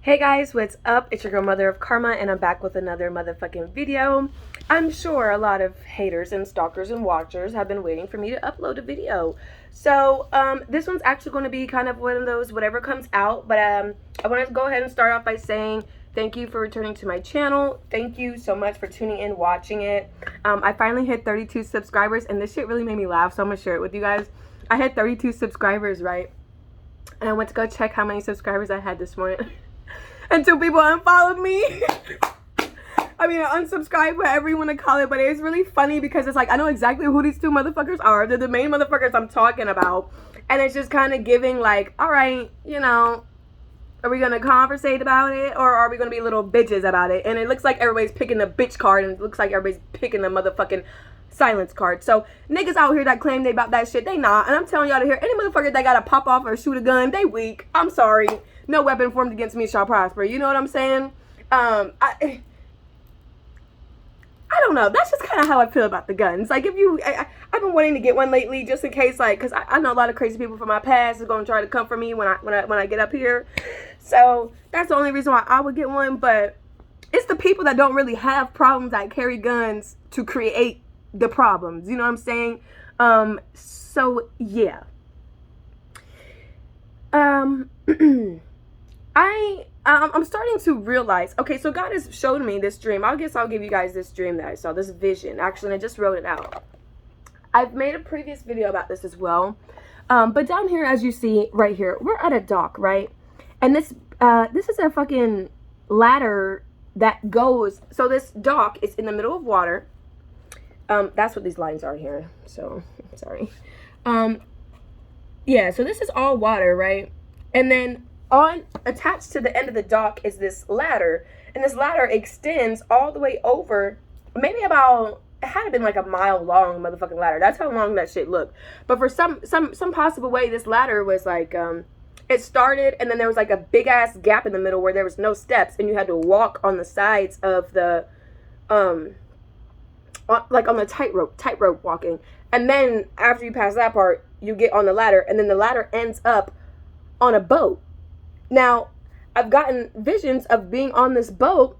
Hey guys, what's up? It's your girl Mother of Karma and I'm back with another motherfucking video. I'm sure a lot of haters and stalkers and watchers have been waiting for me to upload a video. So this one's actually going to be kind of one of those whatever comes out, but I want to go ahead and start off by saying thank you for returning to my channel. Thank you so much for tuning in, watching it. I finally hit 32 subscribers and this shit really made me laugh, so I'm going to share it with you guys. I had 32 subscribers, right? And I went to go check how many subscribers I had this morning. And two people unfollowed me. I mean, unsubscribed, whatever you want to call it. But it's really funny because it's like, I know exactly who these two motherfuckers are. They're the main motherfuckers I'm talking about. And it's just kind of giving like, all right, you know, are we going to conversate about it? Or are we going to be little bitches about it? And it looks like everybody's picking the bitch card. And it looks like everybody's picking the motherfucking silence card. So niggas out here that claim they about that shit, they not. And I'm telling y'all to hear, any motherfucker that got to pop off or shoot a gun, they weak. I'm sorry. No weapon formed against me shall prosper. You know what I'm saying? I don't know. That's just kind of how I feel about the guns. Like, if you, I've been wanting to get one lately, just in case, like, because I know a lot of crazy people from my past is going to try to come for me when I get up here. So that's the only reason why I would get one. But it's the people that don't really have problems that carry guns to create the problems. You know what I'm saying? So yeah. I'm starting to realize, okay, so God has showed me this dream. I guess I'll give you guys this dream that I saw, this vision. Actually, I just wrote it out. I've made a previous video about this as well. But down here, as you see right here, we're at a dock, right? And this is a fucking ladder that goes, so this dock is in the middle of water. That's what these lines are here. So, sorry. Yeah, so this is all water, right? And then attached to the end of the dock is this ladder, and this ladder extends all the way over, maybe about, it had to been like a mile long motherfucking ladder. That's how long that shit looked. But for some possible way, this ladder was like, it started, and then there was like a big ass gap in the middle where there was no steps, and you had to walk on the sides of the, like on the tightrope walking. And then after you pass that part, you get on the ladder, and then the ladder ends up on a boat. Now, I've gotten visions of being on this boat,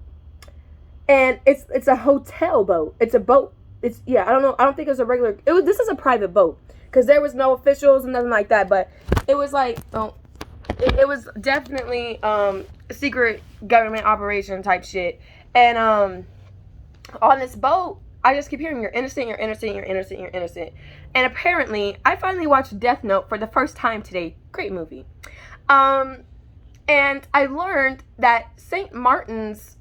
and it's a hotel boat. It's a boat. It's, yeah, I don't know. I don't think it was a regular. This is a private boat because there was no officials and nothing like that. But it was like, it was definitely a secret government operation type shit. And on this boat, I just keep hearing, you're innocent, you're innocent, you're innocent, you're innocent. And apparently, I finally watched Death Note for the first time today. Great movie. And I learned that St. Martin's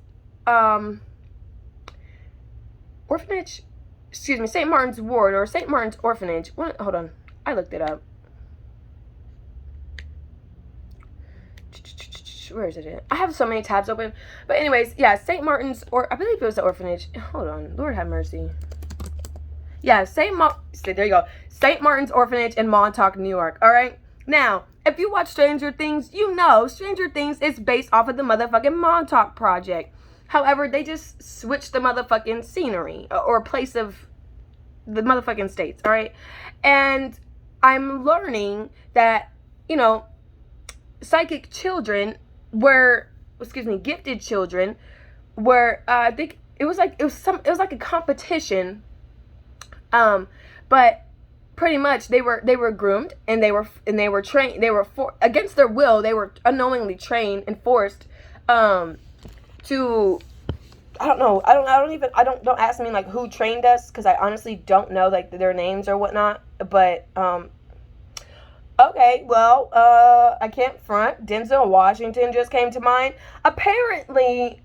orphanage, excuse me, St. Martin's ward or St. Martin's orphanage. Hold on, I looked it up. Where is it at? I have so many tabs open. But anyways, yeah, St. Martin's, or I believe it was the orphanage. Hold on, Lord have mercy. Yeah, there you go. St. Martin's Orphanage in Montauk, New York. All right. Now, if you watch Stranger Things, you know Stranger Things is based off of the motherfucking Montauk Project. However, they just switched the motherfucking scenery or place of the motherfucking states. All right. And I'm learning that, you know, psychic children were, excuse me, gifted children were, I think it was like a competition. But pretty much they were groomed and they were trained, against their will, they were unknowingly trained and forced, to, I don't know, don't ask me like who trained us, because I honestly don't know like their names or whatnot, but, okay, well, I can't front, Denzel Washington just came to mind. Apparently,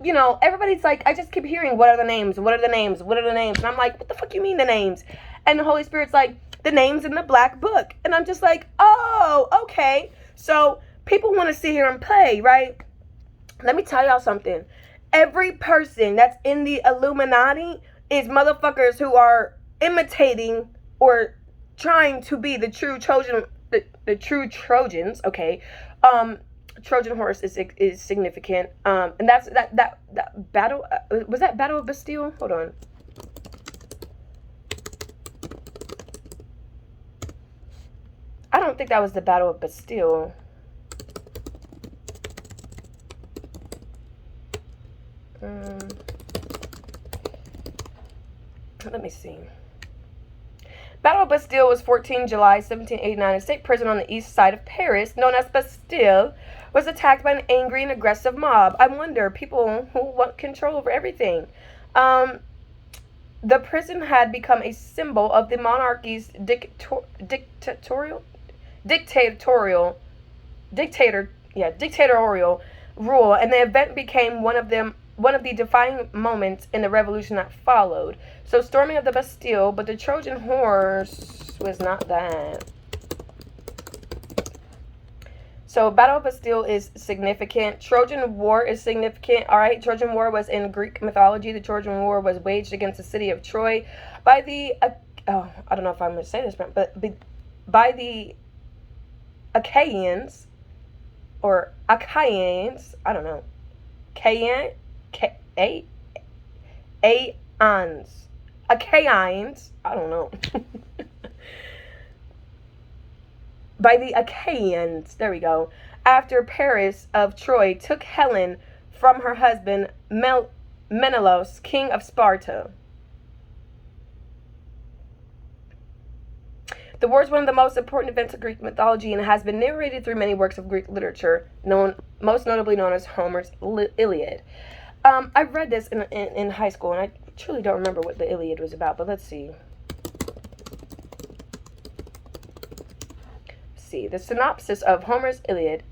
you know, everybody's like, I just keep hearing, what are the names? What are the names? What are the names? And I'm like, what the fuck you mean the names? And the Holy Spirit's like, the names in the black book. And I'm just like, oh, okay. So people want to sit here and play, right? Let me tell y'all something. Every person that's in the Illuminati is motherfuckers who are imitating or trying to be the true Trojan, the true Trojans, okay? Trojan horse is significant. And that's that battle, was that Battle of Bastille? Hold on. I don't think that was the Battle of Bastille. Let me see. Battle of Bastille was 14 July 1789. A state prison on the east side of Paris, known as Bastille, was attacked by an angry and aggressive mob. I wonder, people who want control over everything. The prison had become a symbol of the monarchy's dictatorial rule, and the event became one of the defining moments in the revolution that followed. So, storming of the Bastille, but the Trojan horse was not that. So, Battle of Bastille is significant. Trojan War is significant. All right, Trojan War was in Greek mythology. The Trojan War was waged against the city of Troy by the I don't know if I'm going to say this, but by the Achaeans, or Achaeans. I don't know. Achaeans. I don't know. By the Achaeans, there we go, after Paris of Troy took Helen from her husband Menelaus, king of Sparta. The war is one of the most important events of Greek mythology and has been narrated through many works of Greek literature, most notably known as Homer's Iliad. I read this in high school, and I truly don't remember what the Iliad was about, but let's see. The synopsis of Homer's Iliad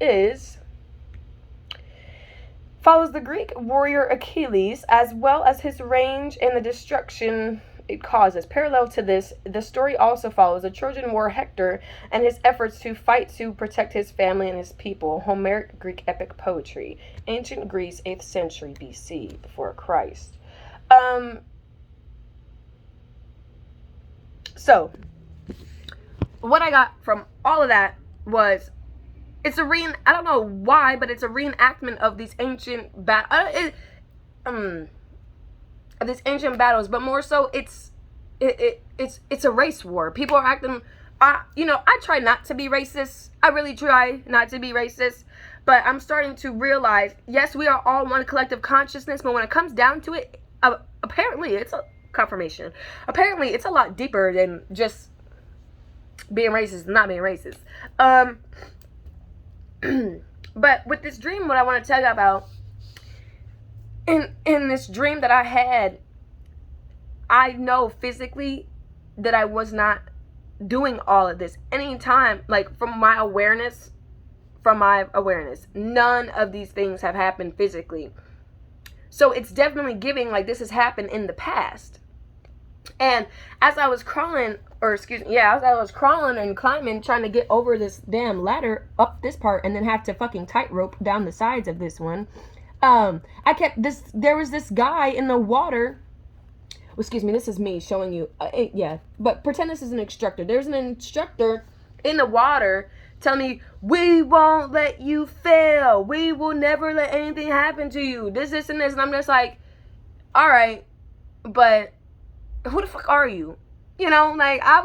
follows the Greek warrior Achilles, as well as his range and the destruction it causes. Parallel to this, the story also follows the Trojan War Hector and his efforts to fight to protect his family and his people. Homeric Greek epic poetry. Ancient Greece, 8th century BC, before Christ. So, what I got from all of that was, it's a I don't know why, but it's a reenactment of these ancient these ancient battles, but more so it's a race war. People are acting, I try not to be racist. I really try not to be racist, but I'm starting to realize, yes, we are all one collective consciousness, but when it comes down to it, apparently it's a confirmation. Apparently it's a lot deeper than just being racist and not being racist. But with this dream, what I want to tell you about, in this dream that I had, I know physically that I was not doing all of this. Anytime, like, from my awareness, none of these things have happened physically. So it's definitely giving like this has happened in the past. And as I was crawling, as I was crawling and climbing, trying to get over this damn ladder up this part and then have to fucking tightrope down the sides of this one, there was this guy in the water. This is me showing you, but pretend this is an instructor. There's an instructor in the water telling me, we won't let you fail. We will never let anything happen to you. This, and this. And I'm just like, all right, but who the fuck are you? Like, I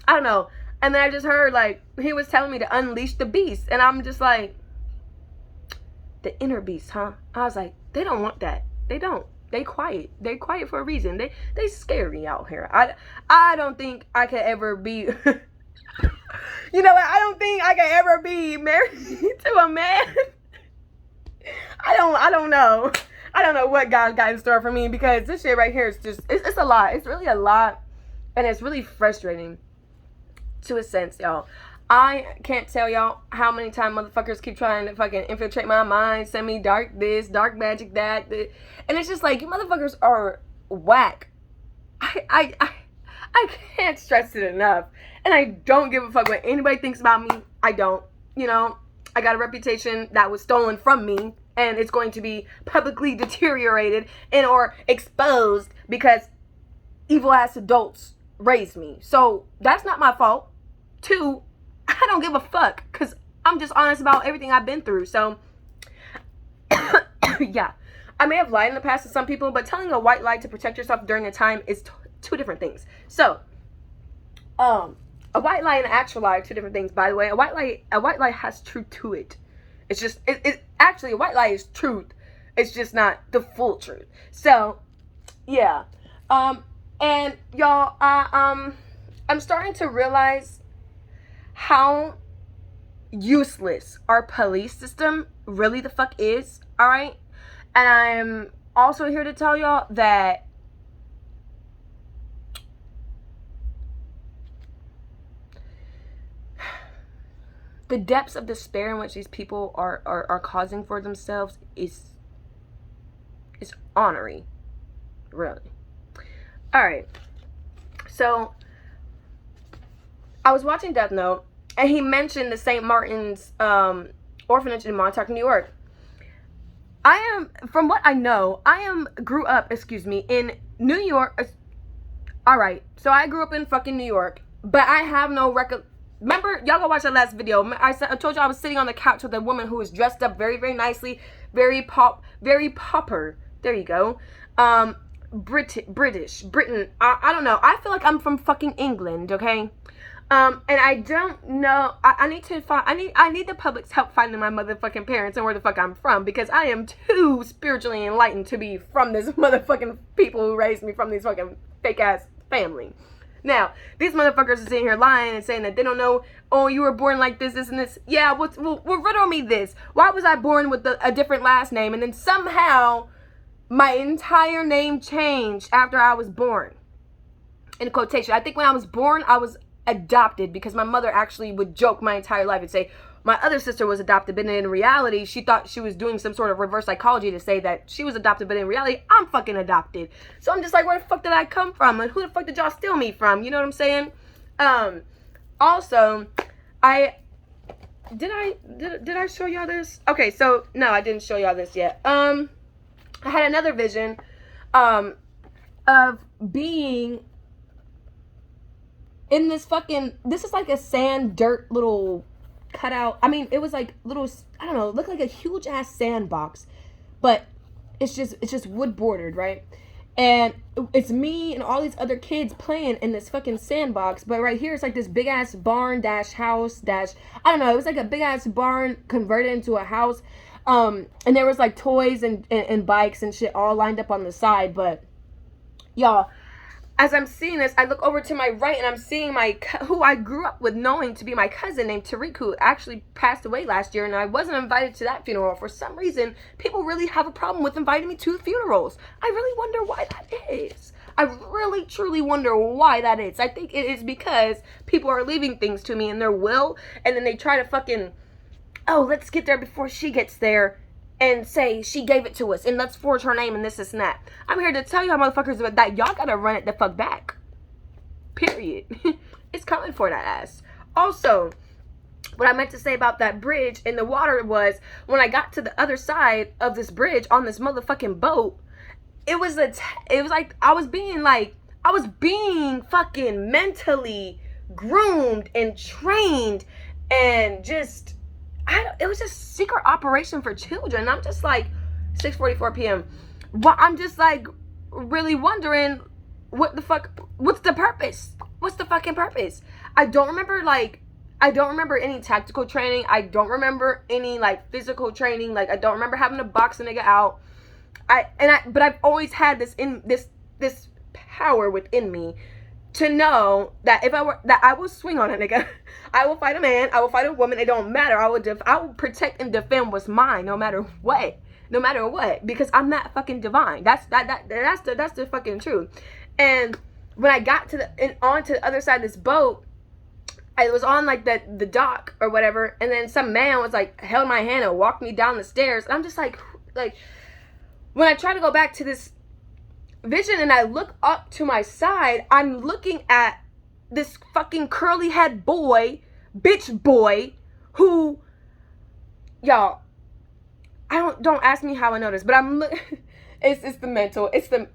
don't know. And then I just heard, like, he was telling me to unleash the beast. And I'm just like, the inner beast, huh? I was like, they don't want that. They don't. They quiet. They quiet for a reason. They scare me out here. I don't think I could ever be, I don't think I could ever be married to a man. I don't know. I don't know what God got in store for me, because this shit right here is just, it's a lot. It's really a lot. And it's really frustrating to a sense, y'all. I can't tell y'all how many times motherfuckers keep trying to fucking infiltrate my mind, send me dark this, dark magic that. And it's just like, you motherfuckers are whack. I can't stress it enough. And I don't give a fuck what anybody thinks about me. I don't. I got a reputation that was stolen from me, and it's going to be publicly deteriorated and or exposed because evil ass adults raised me. So that's not my fault. 2, I don't give a fuck, because I'm just honest about everything I've been through. So yeah, I may have lied in the past to some people, but telling a white lie to protect yourself during a time is 2 different things. So a white lie and an actual lie are 2 different things, by the way. A white lie has truth to it. It's just, it actually, a white lie is truth. It's just not the full truth. So, yeah. And y'all, I'm starting to realize how useless our police system really the fuck is, alright? And I'm also here to tell y'all that the depths of despair in which these people are causing for themselves is ornery, really. Alright, so I was watching Death Note, and he mentioned the St. Martin's orphanage in Montauk, New York. From what I know, grew up in New York. Alright, so I grew up in fucking New York, but I have no record. Remember, y'all go watch that last video. I told you I was sitting on the couch with a woman who was dressed up very, very nicely, very popper. There you go. Britain. I don't know. I feel like I'm from fucking England, okay? And I don't know. I need to find. I need the public's help finding my motherfucking parents and where the fuck I'm from, because I am too spiritually enlightened to be from this motherfucking people who raised me from these fucking fake ass family. Now, these motherfuckers are sitting here lying and saying that they don't know, oh, you were born like this, and this. Yeah, well, riddle me this. Why was I born with a different last name, and then somehow my entire name changed after I was born? In quotation. I think when I was born, I was adopted, because my mother actually would joke my entire life and say my other sister was adopted, but in reality she thought she was doing some sort of reverse psychology to say that she was adopted, but in reality I'm fucking adopted. So I'm just like, where the fuck did I come from, and who the fuck did y'all steal me from? You know what I'm saying? Also, did I show y'all this? Okay, so no, I didn't show y'all this yet. I had another vision of being in this is like a sand dirt little cutout. I mean, it was like little, I don't know, it looked like a huge ass sandbox, but it's just wood bordered, right? And it's me and all these other kids playing in this fucking sandbox, but right here it's like this big ass barn dash house dash, I don't know, it was like a big ass barn converted into a house. And there was like toys and bikes and shit all lined up on the side. But y'all, as I'm seeing this, I look over to my right and I'm seeing who I grew up with knowing to be my cousin named Tariq, who actually passed away last year, and I wasn't invited to that funeral. For some reason, people really have a problem with inviting me to funerals. I really wonder why that is. I really, truly wonder why that is. I think it is because people are leaving things to me in their will, and then they try to fucking, oh, let's get there before she gets there, and say she gave it to us, and let's forge her name and this and that. I'm here to tell y'all motherfuckers that y'all gotta run it the fuck back. Period. It's coming for that ass. Also, what I meant to say about that bridge in the water was, when I got to the other side of this bridge on this motherfucking boat, it was like I was being fucking mentally groomed and trained, and just, it was a secret operation for children. I'm just like, 6:44 p.m. I'm just like really wondering, what the fuck, what's the purpose? What's the fucking purpose? I don't remember any tactical training. I don't remember any like physical training. Like, I don't remember having to box a nigga out. But I've always had this power within me to know that I will swing on a nigga. I will fight a man. I will fight a woman. It don't matter. I will protect and defend what's mine, no matter what. No matter what, because I'm not fucking divine. That's the fucking truth. And when I got onto the other side of this boat, I was on like the dock or whatever, and then some man was like, held my hand and walked me down the stairs, and I'm just like when I try to go back to this vision and I look up to my side, I'm looking at this fucking curly head bitch boy, who, y'all, don't ask me how I know this, but it's the mental, it's the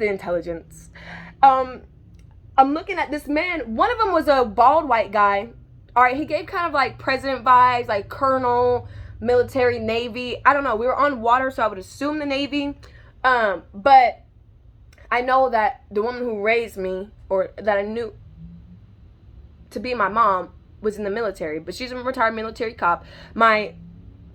intelligence. I'm looking at this man. One of them was a bald white guy. All right, he gave kind of like president vibes, like colonel, military, Navy. I don't know. We were on water, so I would assume the Navy. But I know that the woman who raised me, or that I knew to be my mom, was in the military, but she's a retired military cop. My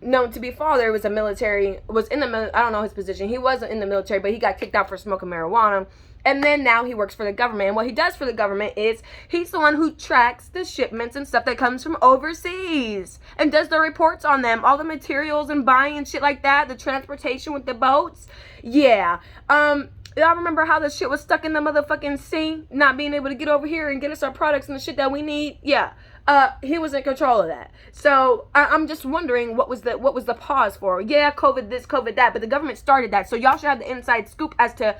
known to be father was in the I don't know his position. He wasn't in the military, but he got kicked out for smoking marijuana. And then now he works for the government. And what he does for the government is he's the one who tracks the shipments and stuff that comes from overseas and does the reports on them, all the materials and buying and shit like that, the transportation with the boats. Yeah. Y'all remember how the shit was stuck in the motherfucking sea, not being able to get over here and get us our products and the shit that we need? Yeah. He was in control of that. So I'm just wondering what was the pause for? Yeah, COVID this, COVID that, but the government started that. So y'all should have the inside scoop as to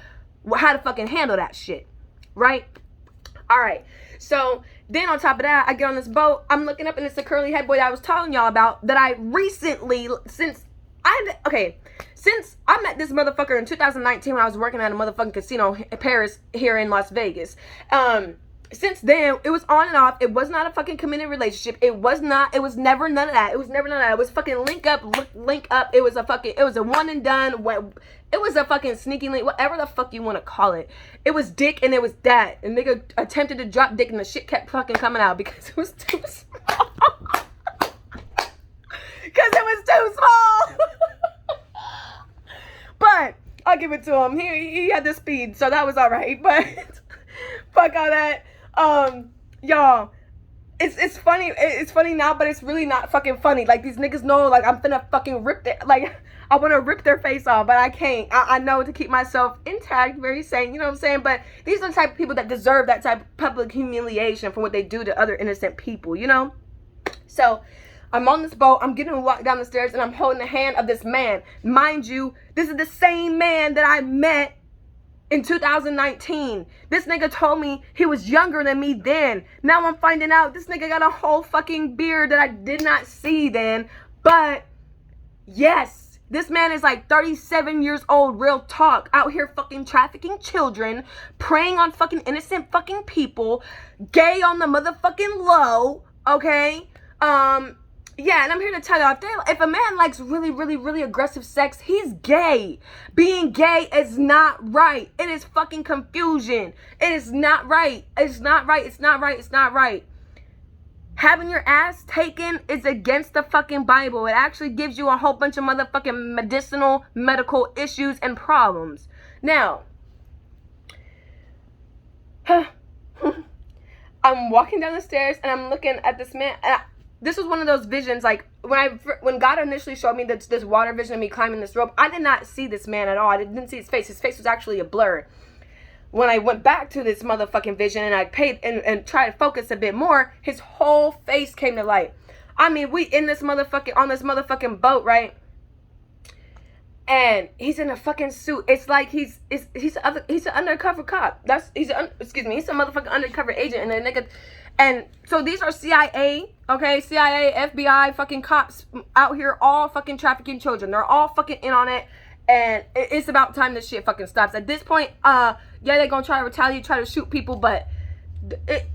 how to fucking handle that shit, right? All right. So then on top of that, I get on this boat. I'm looking up, and it's the curly head boy that I was telling y'all about that I recently, since I met this motherfucker in 2019 when I was working at a motherfucking casino in Paris here in Las Vegas. Since then, it was on and off. It was not a fucking committed relationship. It was never none of that. It was fucking link up. It was a one and done. It was a fucking sneaky link, whatever the fuck you want to call it. It was dick and it was that. And nigga attempted to drop dick and the shit kept fucking coming out because it was too small. Because it was too small. But I'll give it to him. He had the speed, so that was alright. But fuck all that. Y'all, it's funny. It's funny now, but it's really not fucking funny. Like, these niggas know, like, I'm finna fucking rip it. Like, I want to rip their face off, but I can't. I know to keep myself intact, very sane, you know what I'm saying? But these are the type of people that deserve that type of public humiliation for what they do to other innocent people, you know? So I'm on this boat. I'm getting walked down the stairs, and I'm holding the hand of this man. Mind you, this is the same man that I met in 2019. This nigga told me he was younger than me then. Now I'm finding out this nigga got a whole fucking beard that I did not see then. But yes, this man is like 37 years old, real talk, out here fucking trafficking children, preying on fucking innocent fucking people, gay on the motherfucking low, okay? Yeah, and I'm here to tell y'all, if a man likes really, really, really aggressive sex, he's gay. Being gay is not right. It is fucking confusion. It is not right. It's not right. It's not right. It's not right. Having your ass taken is against the fucking Bible. It actually gives you a whole bunch of motherfucking medical issues and problems. Now, I'm walking down the stairs and I'm looking at this man. This was one of those visions, like, when God initially showed me this water vision of me climbing this rope, I did not see this man at all. I didn't see his face. His face was actually a blur. When I went back to this motherfucking vision and I paid and tried to focus a bit more, his whole face came to light. I mean, we on this motherfucking boat, right? And he's in a fucking suit. It's like he's an undercover cop. He's a motherfucking undercover agent, and the nigga. And so these are CIA, okay? CIA, FBI, fucking cops out here, all fucking trafficking children. They're all fucking in on it. And it's about time this shit fucking stops. At this point, yeah, they're gonna try to retaliate, try to shoot people. But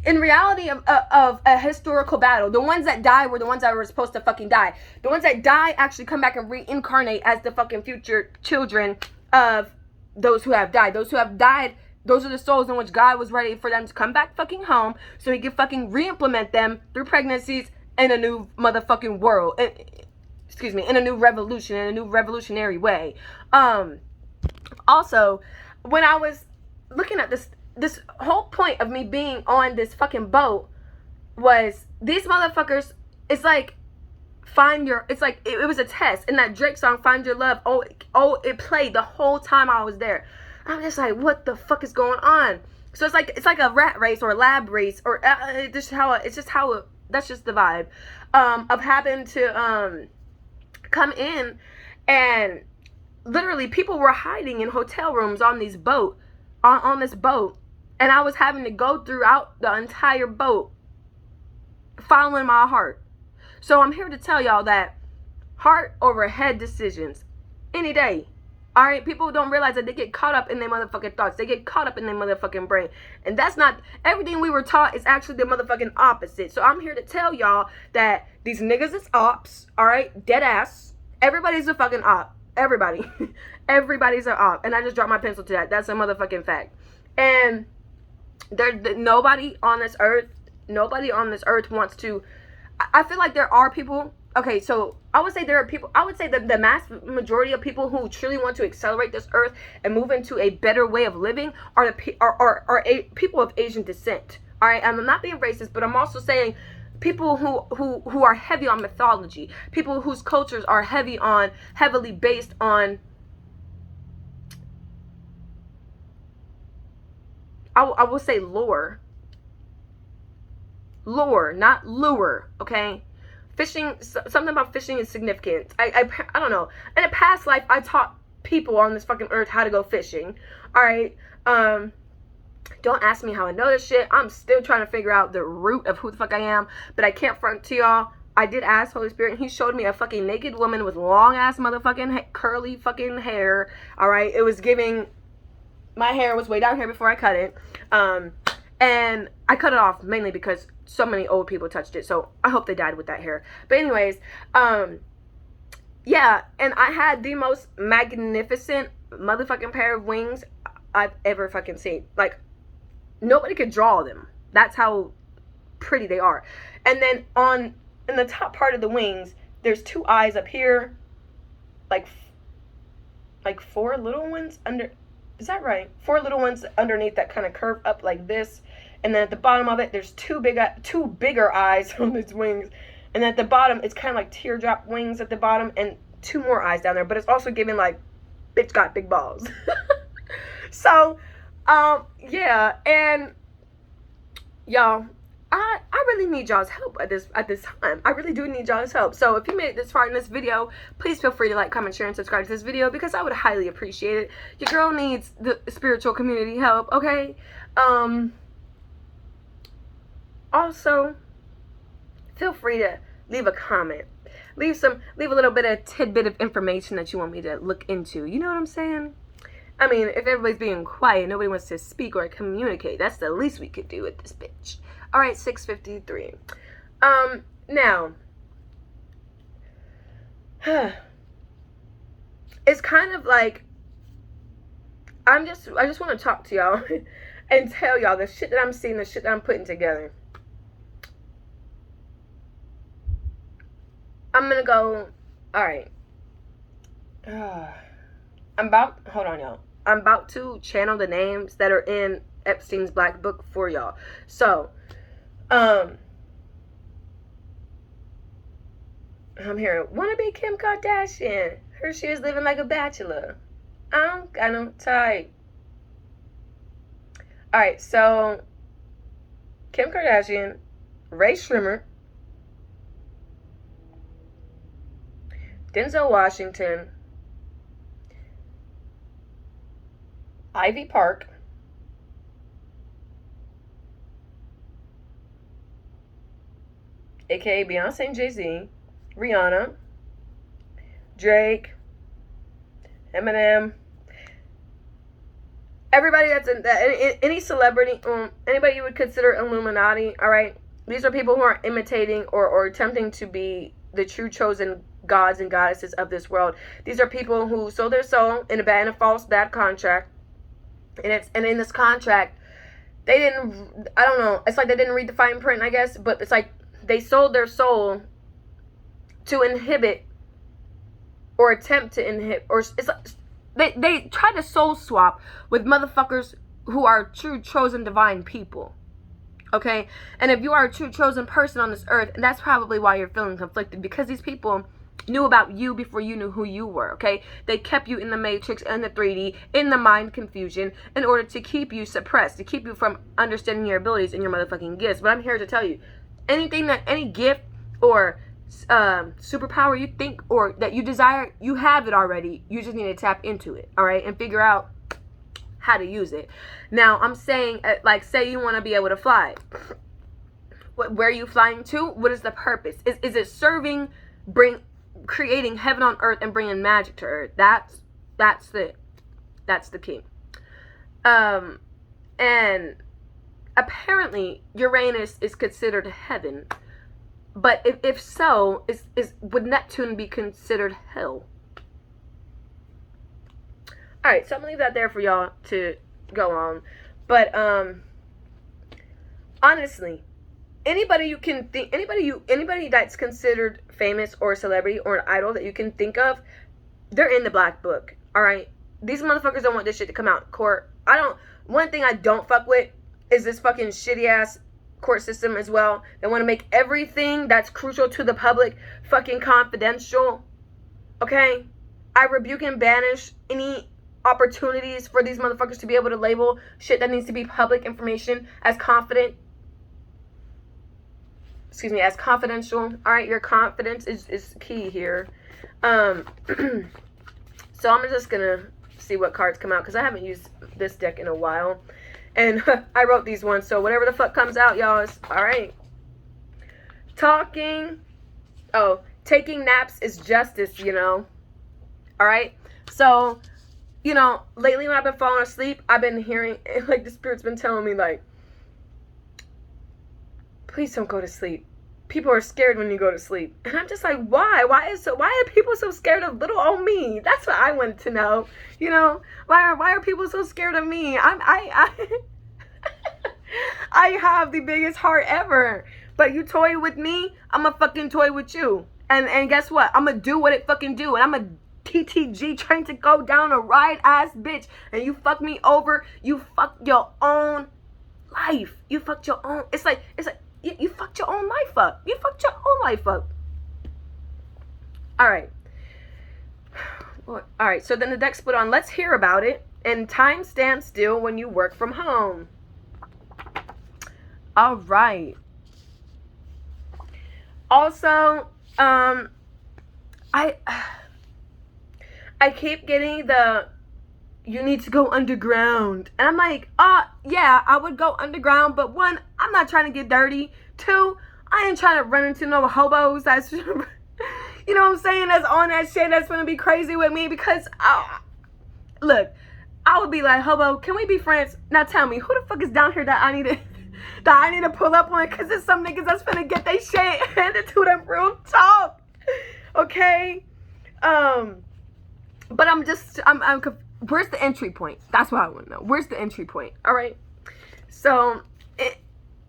in reality of a historical battle, the ones that die were the ones that were supposed to fucking die. The ones that die actually come back and reincarnate as the fucking future children of those who have died. Those who have died, those are the souls in which God was ready for them to come back fucking home so he could fucking re-implement them through pregnancies in a new motherfucking world. In a new revolution, in a new revolutionary way. Also, when I was looking at this whole point of me being on this fucking boat was these motherfuckers, it's like, it was a test. In that Drake song, Find Your Love, it played the whole time I was there. I'm just like, what the fuck is going on? So it's like a rat race or a lab race, or that's just the vibe of having to come in, and literally people were hiding in hotel rooms on this boat, and I was having to go throughout the entire boat following my heart. So I'm here to tell y'all that heart over head decisions any day. All right, people don't realize that they get caught up in their motherfucking thoughts. They get caught up in their motherfucking brain. And that's not, everything we were taught is actually the motherfucking opposite. So I'm here to tell y'all that these niggas is ops, all right? Dead ass. Everybody's a fucking op. Everybody. Everybody's an op. And I just dropped my pencil to that. That's a motherfucking fact. And nobody on this earth wants to, I feel like there are people. Okay, so I would say there are people, I would say that the mass majority of people who truly want to accelerate this earth and move into a better way of living are people of Asian descent. All right, I'm not being racist, but I'm also saying people who are heavy on mythology, people whose cultures are heavily based on, I will say lore, not lure, okay? Fishing, something about fishing is significant. I don't know. In a past life, I taught people on this fucking earth how to go fishing. All right. Don't ask me how I know this shit. I'm still trying to figure out the root of who the fuck I am. But I can't front to y'all. I did ask Holy Spirit, and he showed me a fucking naked woman with long ass motherfucking curly fucking hair. All right. It was giving, my hair was way down here before I cut it. And I cut it off mainly because so many old people touched it. So I hope they died with that hair. But anyways, yeah. And I had the most magnificent motherfucking pair of wings I've ever fucking seen. Like, nobody could draw them. That's how pretty they are. And then in the top part of the wings, there's 2 eyes up here. Like 4 little ones under... Is that right? 4 little ones underneath that kind of curve up like this. And then at the bottom of it, there's 2 bigger eyes on these wings. And at the bottom, it's kind of like teardrop wings at the bottom. And 2 more eyes down there. But it's also giving like, bitch got big balls. So, yeah. And, y'all, I really need y'all's help at this time. I really do need y'all's help. So if you made it this far in this video, please feel free to like, comment, share, and subscribe to this video because I would highly appreciate it. Your girl needs the spiritual community help, okay? Also, feel free to leave a comment. Leave a little bit of tidbit of information that you want me to look into. You know what I'm saying? I mean, if everybody's being quiet, nobody wants to speak or communicate. That's the least we could do with this bitch. All right, 6:53. Now, it's kind of like I just want to talk to y'all and tell y'all the shit that I'm seeing, the shit that I'm putting together. I'm gonna go. All right. Hold on, y'all. I'm about to channel the names that are in Epstein's Black Book for y'all. So, I'm hearing, wanna be Kim Kardashian. Her she is living like a bachelor. I don't got no type. Alright, so, Kim Kardashian, Ray Shrimmer, Denzel Washington, Ivy Park, aka Beyonce and Jay-Z, Rihanna, Drake, Eminem, everybody that's in that, any celebrity, anybody you would consider Illuminati. All right, these are people who are imitating or attempting to be the true chosen gods and goddesses of this world. These are people who sold their soul in a false bad contract. And in this contract, they didn't, I don't know, it's like they didn't read the fine print, I guess, but it's like they sold their soul to inhibit or attempt to inhibit, or it's like they try to soul swap with motherfuckers who are true chosen divine people. Okay? And if you are a true chosen person on this earth, that's probably why you're feeling conflicted, because these people knew about you before you knew who you were, okay? They kept you in the matrix and the 3D, in the mind confusion, in order to keep you suppressed, to keep you from understanding your abilities and your motherfucking gifts. But I'm here to tell you, any gift or superpower you think or that you desire, you have it already. You just need to tap into it, all right? And figure out how to use it. Now, I'm saying, like, say you want to be able to fly. Where are you flying to? What is the purpose? Is it serving, creating heaven on earth and bringing magic to earth? That's the key. And apparently Uranus is considered heaven, but if so, would Neptune be considered hell? All right, so I'm gonna leave that there for y'all to go on. But honestly, anybody you can think, anybody that's considered famous or a celebrity or an idol that you can think of, they're in the black book. All right, these motherfuckers don't want this shit to come out in court. One thing I don't fuck with is this fucking shitty ass court system as well. They want to make everything that's crucial to the public fucking confidential. Okay, I rebuke and banish any opportunities for these motherfuckers to be able to label shit that needs to be public information as confidential. All right, your confidence is key here. So I'm just gonna see what cards come out, because I haven't used this deck in a while, and I wrote these ones, so whatever the fuck comes out, y'all, is all right. Taking naps is justice, you know. All right, so, you know, lately when I've been falling asleep, I've been hearing, like, the Spirit's been telling me, like, please don't go to sleep. People are scared when you go to sleep. And I'm just like, why? Why are people so scared of little old me? That's what I wanted to know. You know, why are people so scared of me? I have the biggest heart ever. But you toy with me, I'm a fucking toy with you. And guess what? I'm gonna do what it fucking do. And I'm a TTG trying to go down a ride ass bitch. And you fuck me over, you fuck your own life. You fucked your own. It's like you fucked your own life up. You fucked your own life up. All right. All right. So then the deck split on Let's Hear About It and Time Stands Still When You Work From Home. All right. Also, I keep getting the you need to go underground. And I'm like, yeah, I would go underground. But one, I'm not trying to get dirty. Two, I ain't trying to run into no hobos that's, you know what I'm saying, that's on that shit, that's going to be crazy with me. Because, look, I would be like, hobo, can we be friends? Now tell me, who the fuck is down here that I need to pull up on? Because there's some niggas that's finna get they shit handed to them, real talk. Okay? But I'm where's the entry point? That's what I want to know. Where's the entry point? All right. So,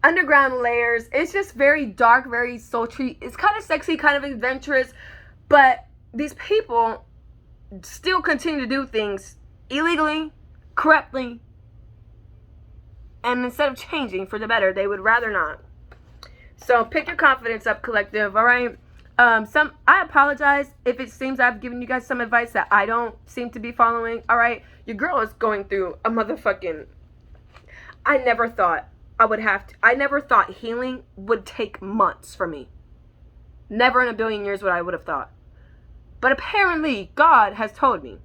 underground layers. It's just very dark, very sultry. It's kind of sexy, kind of adventurous. But these people still continue to do things illegally, corruptly. And instead of changing for the better, they would rather not. So, pick your confidence up, collective. All right. I apologize if it seems I've given you guys some advice that I don't seem to be following. All right, your girl is going through a motherfucking. I never thought healing would take months for me. Never in a billion years would I would have thought. But apparently, God has told me,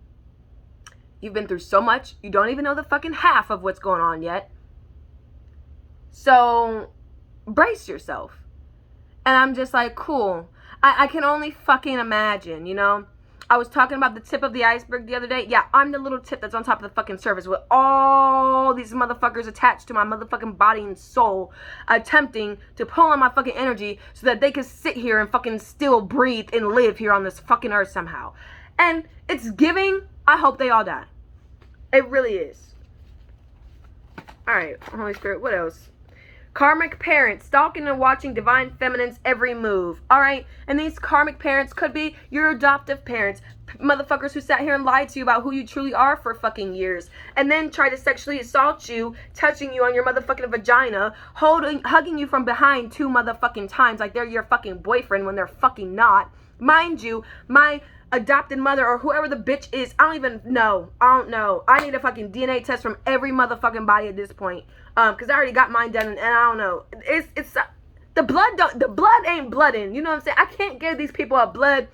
you've been through so much, you don't even know the fucking half of what's going on yet. So, brace yourself. And I'm just like, cool. I can only fucking imagine, you know? I was talking about the tip of the iceberg the other day. Yeah, I'm the little tip that's on top of the fucking surface with all these motherfuckers attached to my motherfucking body and soul, attempting to pull on my fucking energy so that they can sit here and fucking still breathe and live here on this fucking earth somehow. And it's giving, I hope they all die. It really is. Alright, Holy Spirit, what else? Karmic parents, stalking and watching divine feminine's every move. All right? And these karmic parents could be your adoptive parents. Motherfuckers who sat here and lied to you about who you truly are for fucking years. And then try to sexually assault you, touching you on your motherfucking vagina, hugging you from behind 2 motherfucking times like they're your fucking boyfriend when they're fucking not. Mind you, my adopted mother or whoever the bitch is, I don't know. I need a fucking DNA test from every motherfucking body at this point. Because I already got mine done, and I don't know. It's the blood ain't blooding. You know what I'm saying? I can't give these people a blood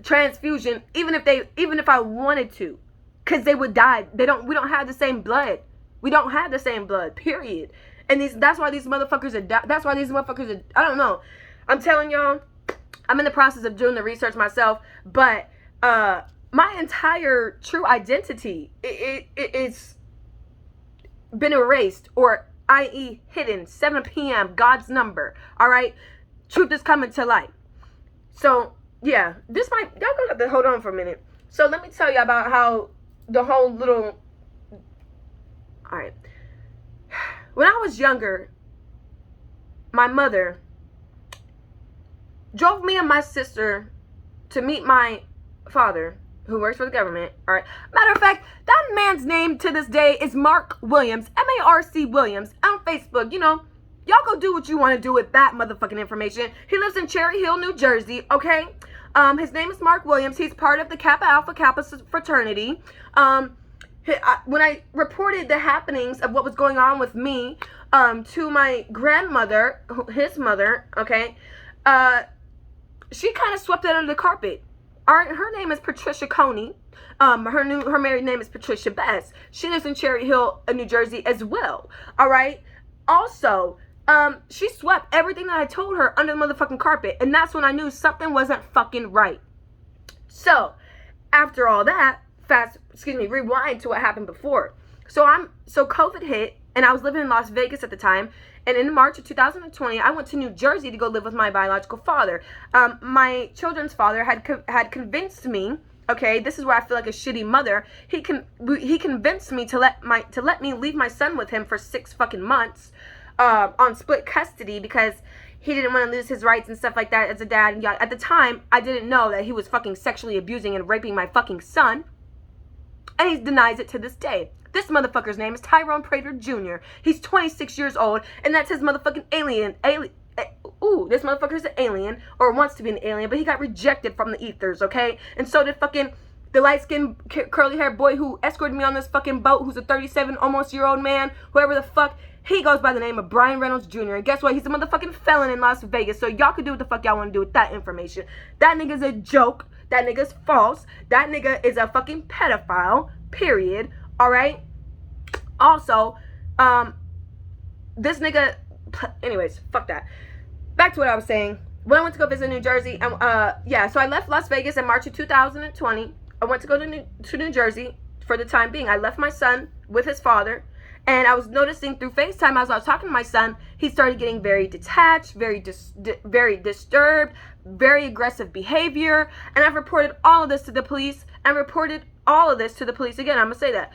transfusion, even if I wanted to, because they would die. We don't have the same blood. We don't have the same blood. Period. And that's why these motherfuckers are. I don't know. I'm telling y'all, I'm in the process of doing the research myself, but my entire true identity, it's been erased, or i.e. hidden. 7 p.m. God's number. All right, truth is coming to light. So yeah, y'all gonna have to hold on for a minute. So let me tell you about how the whole little. All right, when I was younger, my mother drove me and my sister to meet my father, who works for the government. All right. Matter of fact, that man's name to this day is Mark Williams, M-A-R-C Williams, on Facebook. You know, y'all go do what you want to do with that motherfucking information. He lives in Cherry Hill, New Jersey. Okay. His name is Mark Williams. He's part of the Kappa Alpha Kappa fraternity. When I reported the happenings of what was going on with me to my grandmother, his mother, okay, she kind of swept it under the carpet. Her name is Patricia Coney. Her married name is Patricia Bess. She lives in Cherry Hill, New Jersey as well. All right. Also, she swept everything that I told her under the motherfucking carpet, and that's when I knew something wasn't fucking right. So, after all that, rewind to what happened before. So COVID hit, and I was living in Las Vegas at the time. And in March of 2020, I went to New Jersey to go live with my biological father. My children's father had convinced me. Okay, this is where I feel like a shitty mother. He convinced me to let me leave my son with him for 6 fucking months, on split custody, because he didn't want to lose his rights and stuff like that as a dad. And at the time, I didn't know that he was fucking sexually abusing and raping my fucking son. And he denies it to this day. This motherfucker's name is Tyrone Prater Jr. He's 26 years old, and that's his motherfucking this motherfucker's an alien, or wants to be an alien, but he got rejected from the ethers, okay? And so did fucking the light-skinned, curly-haired boy who escorted me on this fucking boat, who's a 37 almost year old man, whoever the fuck. He goes by the name of Brian Reynolds Jr. And guess what? He's a motherfucking felon in Las Vegas, so y'all can do what the fuck y'all want to do with that information. That nigga's a joke. That nigga's false. That nigga is a fucking pedophile, period. Alright? Also, this nigga, anyways, fuck that. Back to what I was saying. When I went to go visit New Jersey, so I left Las Vegas in March of 2020. I went to go to New Jersey for the time being. I left my son with his father, and I was noticing through FaceTime as I was talking to my son, he started getting very detached, very disturbed, very aggressive behavior, and I've reported all of this to the police, again, I'm gonna say that.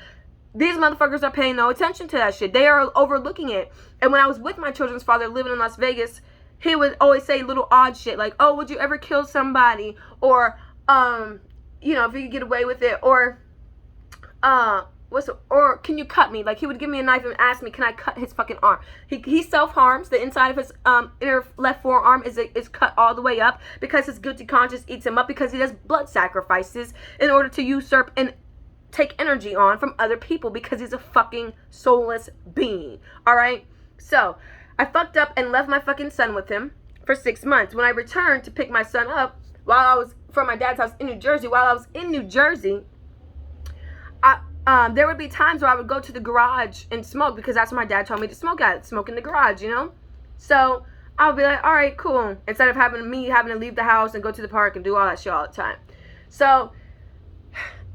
These motherfuckers are paying no attention to that shit. They are overlooking it. And when I was with my children's father living in Las Vegas, he would always say little odd shit like, oh, would you ever kill somebody? Or, if you could get away with it. Or, or can you cut me? Like, he would give me a knife and ask me, can I cut his fucking arm? He self-harms. The inside of his inner left forearm is cut all the way up because his guilty conscience eats him up, because he does blood sacrifices in order to usurp and take energy on from other people, because he's a fucking soulless being. Alright? So, I fucked up and left my fucking son with him for 6 months. When I returned to pick my son up from my dad's house in New Jersey, while I was in New Jersey, there would be times where I would go to the garage and smoke, because that's what my dad told me to smoke in the garage, So, I would be like, alright, cool. Instead of having to leave the house and go to the park and do all that shit all the time. So,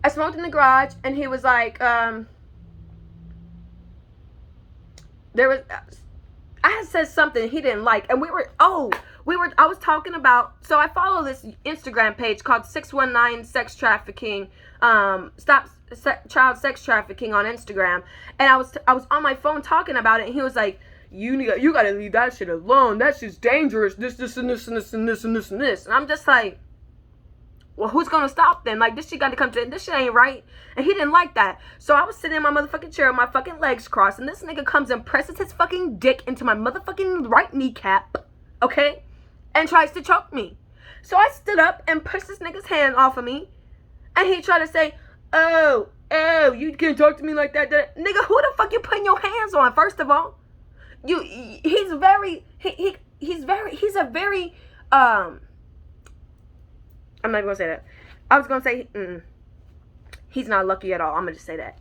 I smoked in the garage, and he was like, I had said something he didn't like, and I was talking about, so I follow this Instagram page called 619 Sex Trafficking, Stop Child Sex Trafficking on Instagram, and I was on my phone talking about it, and he was like, you gotta leave that shit alone, that's just dangerous, this, and this, and this, and this, and this, and this, and I'm just like, well, who's gonna stop then? Like, this shit gotta come to, this shit ain't right. And he didn't like that. So I was sitting in my motherfucking chair with my fucking legs crossed, and this nigga comes and presses his fucking dick into my motherfucking right kneecap, okay? And tries to choke me. So I stood up and pushed this nigga's hand off of me, and he tried to say, oh, you can't talk to me like that. Nigga, who the fuck you putting your hands on, first of all? He's a very, I'm not going to say that. I was going to say, he's not lucky at all. I'm going to just say that.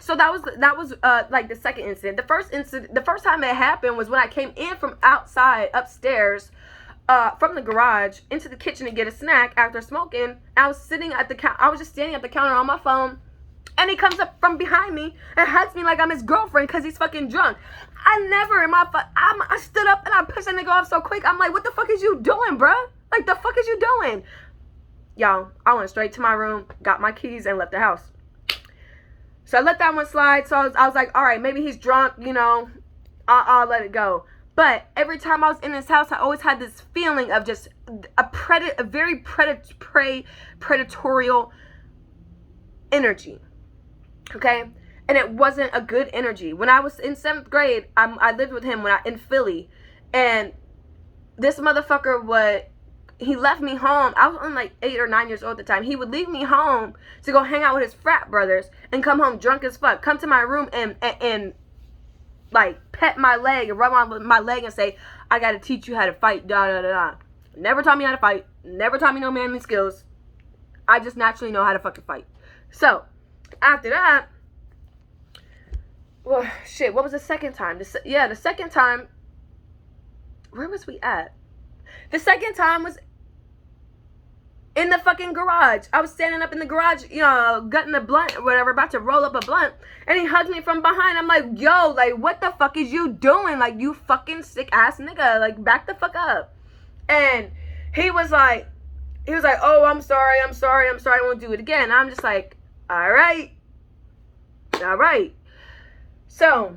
So that was like the second incident. The first time it happened was when I came in from outside, upstairs, from the garage into the kitchen to get a snack after smoking. I was sitting at I was just standing at the counter on my phone, and he comes up from behind me and hugs me like I'm his girlfriend because he's fucking drunk. I stood up and I pushed that nigga off so quick. I'm like, what the fuck is you doing, bruh? Like, the fuck is you doing? Y'all, I went straight to my room, got my keys, and left the house. So I let that one slide. So I was like, all right, maybe he's drunk, I'll let it go. But every time I was in his house, I always had this feeling of just a very predatorial energy. Okay? And it wasn't a good energy. When I was in 7th grade, I lived with him in Philly. And this motherfucker he left me home. I was only like 8 or 9 years old at the time. He would leave me home to go hang out with his frat brothers and come home drunk as fuck. Come to my room and like pet my leg and rub my leg and say, I gotta teach you how to fight, da da da da. Never taught me how to fight. Never taught me no manly skills. I just naturally know how to fucking fight. So, after that, well, shit, what was the second time? The second time, where was we at? The second time was in the fucking garage. I was standing up in the garage, gutting a blunt or whatever, about to roll up a blunt, and he hugged me from behind. I'm like, yo, like, what the fuck is you doing? Like, you fucking sick ass nigga. Like, back the fuck up. And he was like, oh, I'm sorry, I won't do it again. I'm just like, all right. So,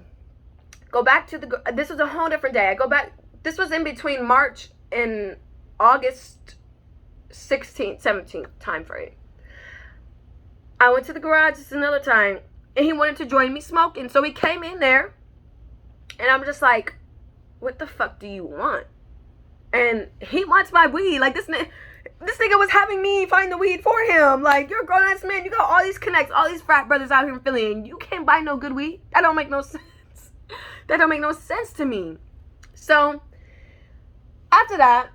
go back to this was a whole different day. This was in between March and August 16th, 17th time frame. I went to the garage just another time, and he wanted to join me smoking. So he came in there, and I'm just like, what the fuck do you want? And he wants my weed. Like, this nigga was having me find the weed for him. Like, you're a grown-ass man. You got all these connects, all these frat brothers out here in Philly, and you can't buy no good weed? That don't make no sense. That don't make no sense to me. So, after that,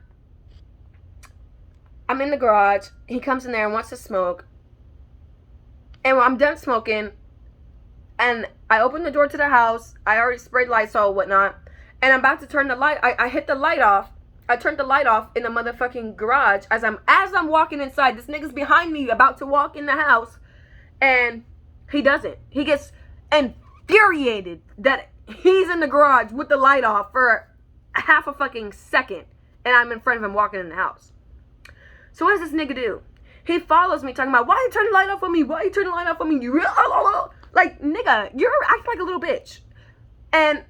I'm in the garage. He comes in there and wants to smoke. And when I'm done smoking, and I open the door to the house, I already sprayed Lysol and whatnot, and I'm about to turn the light. I hit the light off. I turned the light off in the motherfucking garage as I'm walking inside. This nigga's behind me, about to walk in the house, and he doesn't. He gets infuriated that he's in the garage with the light off for half a fucking second, and I'm in front of him walking in the house. So what does this nigga do? He follows me talking about, why you turn the light off on me? Why you turn the light off on me? You like, nigga, you're acting like a little bitch. And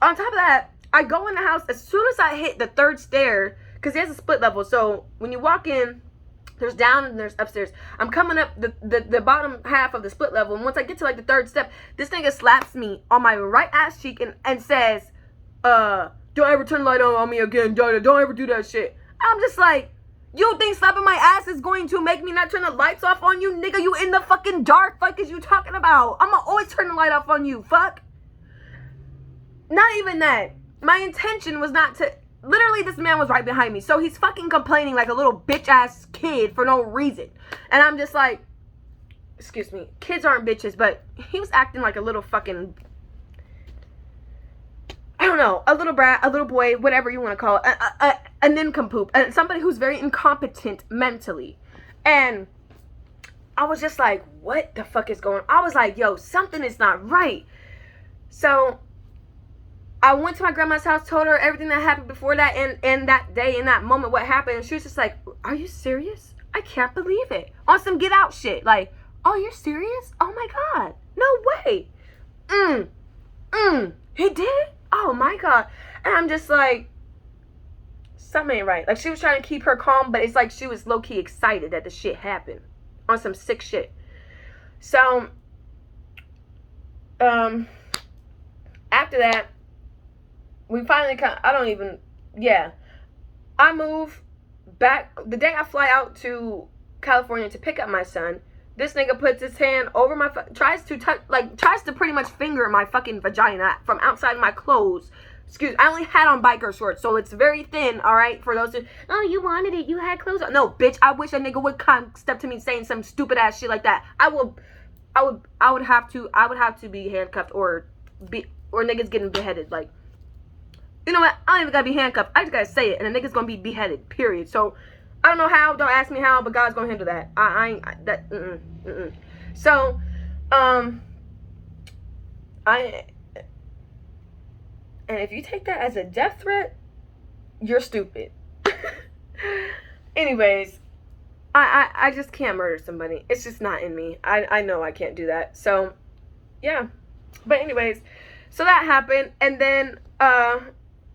on top of that, I go in the house as soon as I hit the 3rd stair, because there's a split level. So when you walk in, there's down and there's upstairs. I'm coming up the bottom half of the split level, and once I get to like the 3rd step, this nigga slaps me on my right ass cheek and says, don't ever turn the light on me again, don't ever do that shit. I'm just like, you think slapping my ass is going to make me not turn the lights off on you? Nigga, you in the fucking dark. Fuck is you talking about? I'ma always turn the light off on you. Fuck. Not even that. My intention was not to... Literally, this man was right behind me. So he's fucking complaining like a little bitch-ass kid for no reason. And I'm just like... Excuse me. Kids aren't bitches, but he was acting like a little fucking... I don't know, a little brat, a little boy, whatever you want to call it, a nincompoop, somebody who's very incompetent mentally. And I was just like, what the fuck is going on? I was like, yo, something is not right. So I went to my grandma's house, told her everything that happened before that, and that day, in that moment, what happened. And she was just like, are you serious? I can't believe it. On some get out shit. Like, oh, you're serious? Oh my God. No way. He did? Oh my God. And I'm just like, something ain't right. Like, she was trying to keep her calm, but it's like she was low-key excited that the shit happened. On some sick shit. So, after that, we finally I move back. The day I fly out to California to pick up my son, this nigga puts his hand over my, tries to pretty much finger my fucking vagina from outside my clothes. Excuse, I only had on biker shorts, so it's very thin, all right? For those who, oh, you wanted it, you had clothes on. No, bitch, I wish a nigga would come step to me saying some stupid ass shit like that. I would have to be handcuffed or niggas getting beheaded. Like, you know what? I don't even gotta be handcuffed. I just gotta say it, and a nigga's gonna be beheaded, period. So, I don't know how, don't ask me how, but God's gonna handle that. So, and if you take that as a death threat, you're stupid. Anyways, I just can't murder somebody. It's just not in me. I know I can't do that. So, yeah. But anyways, so that happened, and then,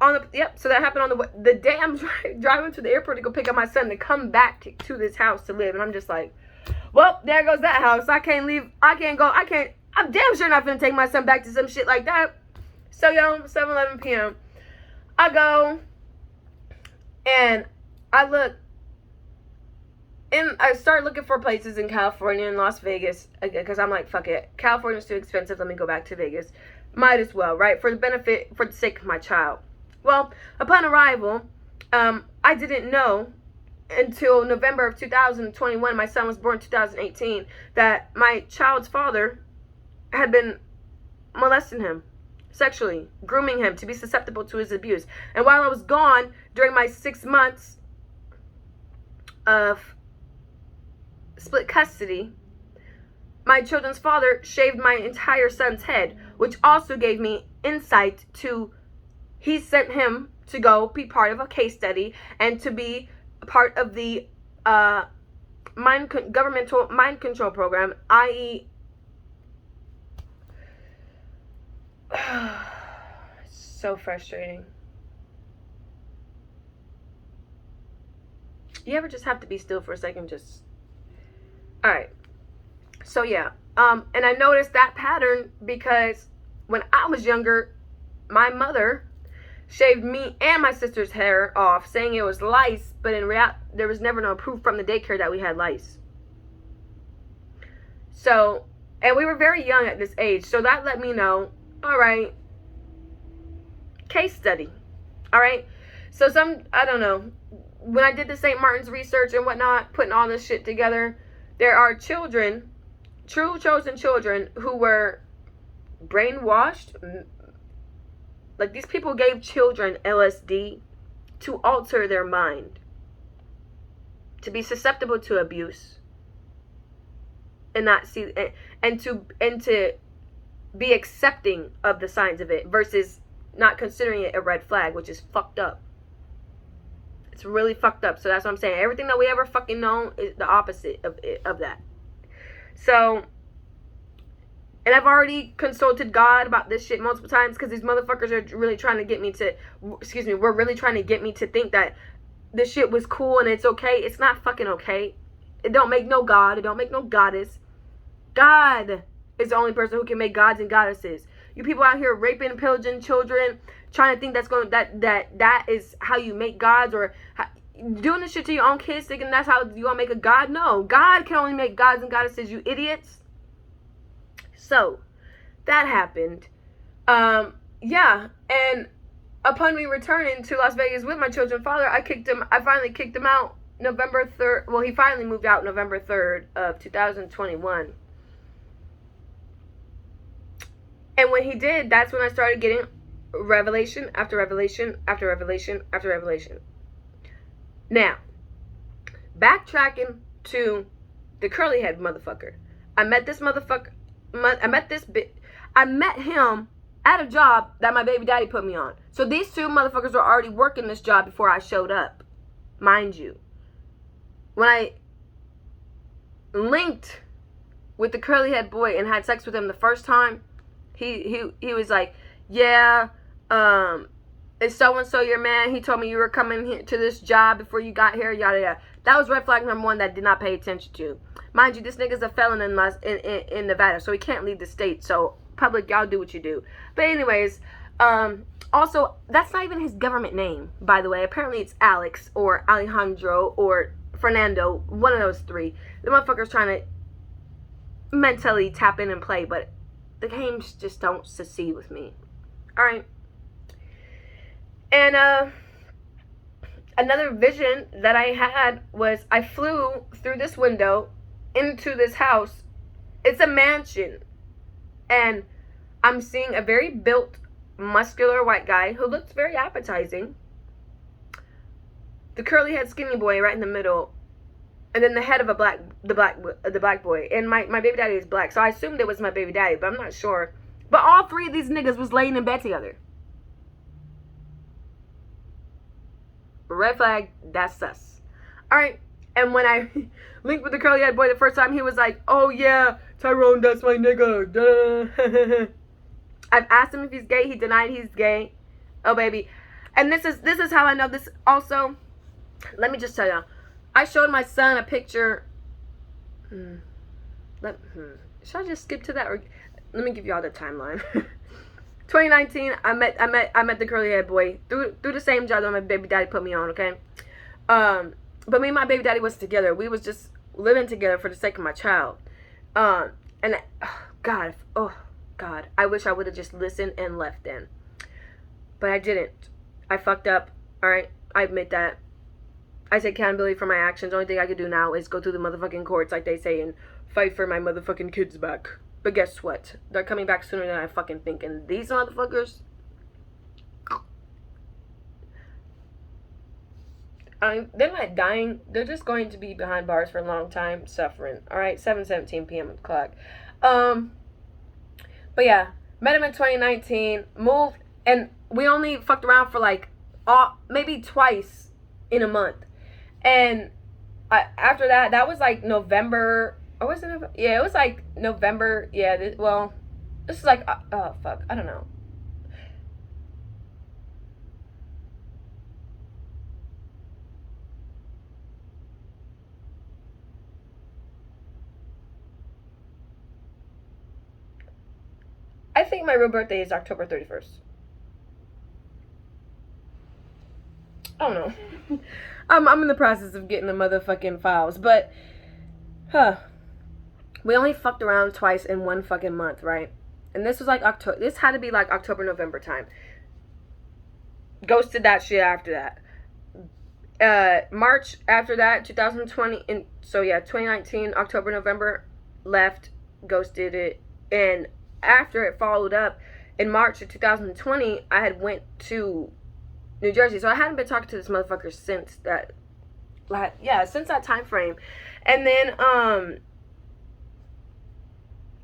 So that happened on the day I'm driving to the airport to go pick up my son to come back to this house to live. And I'm just like, well, there goes that house. I can't leave. I'm damn sure not gonna take my son back to some shit like that. So, 7:11 p.m. I go and I look, and I start looking for places in California and Las Vegas because I'm like, fuck it. California's too expensive. Let me go back to Vegas. Might as well, right? For the sake of my child. Well, upon arrival, I didn't know until November of 2021, my son was born in 2018, that my child's father had been molesting him sexually, grooming him to be susceptible to his abuse. And while I was gone during my 6 months of split custody, my children's father shaved my entire son's head, which also gave me insight to, he sent him to go be part of a case study and to be part of the governmental mind control program, i.e. So frustrating. You ever just have to be still for a second? Alright. So yeah. And I noticed that pattern because when I was younger, my mother shaved me and my sister's hair off, saying it was lice, but in reality, there was never no proof from the daycare that we had lice. So, and we were very young at this age, so that let me know, all right, case study, all right? So I don't know, when I did the St. Martin's research and whatnot, putting all this shit together, there are children, true chosen children, who were brainwashed. Like, these people gave children LSD to alter their mind, to be susceptible to abuse, and not see, and to be accepting of the signs of it versus not considering it a red flag, which is fucked up. It's really fucked up. So that's what I'm saying. Everything that we ever fucking know is the opposite of that. So, and I've already consulted God about this shit multiple times because these motherfuckers are really trying to get me to, we're really trying to get me to think that this shit was cool and it's okay. It's not fucking okay. It don't make no God. It don't make no goddess. God is the only person who can make gods and goddesses. You people out here raping and pillaging children, trying to think that is how you make gods, or doing this shit to your own kids, thinking that's how you want to make a god. No, God can only make gods and goddesses, you idiots. So, that happened. Yeah, and upon me returning to Las Vegas with my children's father, I finally kicked him out November 3rd. Well, he finally moved out November 3rd of 2021. And when he did, that's when I started getting revelation after revelation after revelation after revelation. Now, backtracking to the curly head motherfucker. I met him at a job that my baby daddy put me on. So these two motherfuckers were already working this job before I showed up. Mind you. When I linked with the curly head boy and had sex with him the first time, he was like, yeah, is so-and-so your man? He told me you were coming here to this job before you got here, yada yada. That was red flag number one that I did not pay attention to. Mind you, this nigga's a felon in Nevada, so he can't leave the state. So, public, y'all do what you do. But anyways, also, that's not even his government name, by the way. Apparently it's Alex or Alejandro or Fernando, one of those three. The motherfucker's trying to mentally tap in and play, but the games just don't succeed with me. Alright. And, another vision that I had was I flew through this window into this house. It's a mansion. And I'm seeing a very built, muscular white guy who looks very appetizing. The curly head skinny boy right in the middle. And then the head of the black boy. And my baby daddy is black. So I assumed it was my baby daddy, but I'm not sure. But all three of these niggas was laying in bed together. Red flag, that's sus. Alright, and when I linked with the curly head boy the first time, he was like, oh yeah, Tyrone, that's my nigga. Duh. I've asked him if he's gay. He denied he's gay. Oh baby. And this is how I know this also. Let me just tell y'all. I showed my son a picture. Should I just skip to that, or let me give y'all the timeline? 2019, I met the curly haired boy through the same job that my baby daddy put me on. Okay, but me and my baby daddy was together. We was just living together for the sake of my child. And oh God, I wish I would have just listened and left then, but I didn't. I fucked up. All right, I admit that. I take accountability for my actions. The only thing I could do now is go through the motherfucking courts, like they say, and fight for my motherfucking kids back. But guess what? They're coming back sooner than I fucking think. And these motherfuckers, they're not dying. They're just going to be behind bars for a long time, suffering. All right, 7:17 p.m. on the clock. But yeah, met him in 2019. Moved, and we only fucked around for like maybe twice in a month. And after that was like November. Or was it November? Yeah, it was like November. Yeah, this is like, oh, fuck. I don't know. I think my real birthday is October 31st. I don't know. I'm in the process of getting the motherfucking files, but we only fucked around twice in one fucking month, right? And this was like October. This had to be like October, November time. Ghosted that shit after that. March after that, 2020, and so yeah, 2019, October, November, left, ghosted it, and after it followed up in March of 2020, I had went to New Jersey, so I hadn't been talking to this motherfucker since that, since that time frame. And then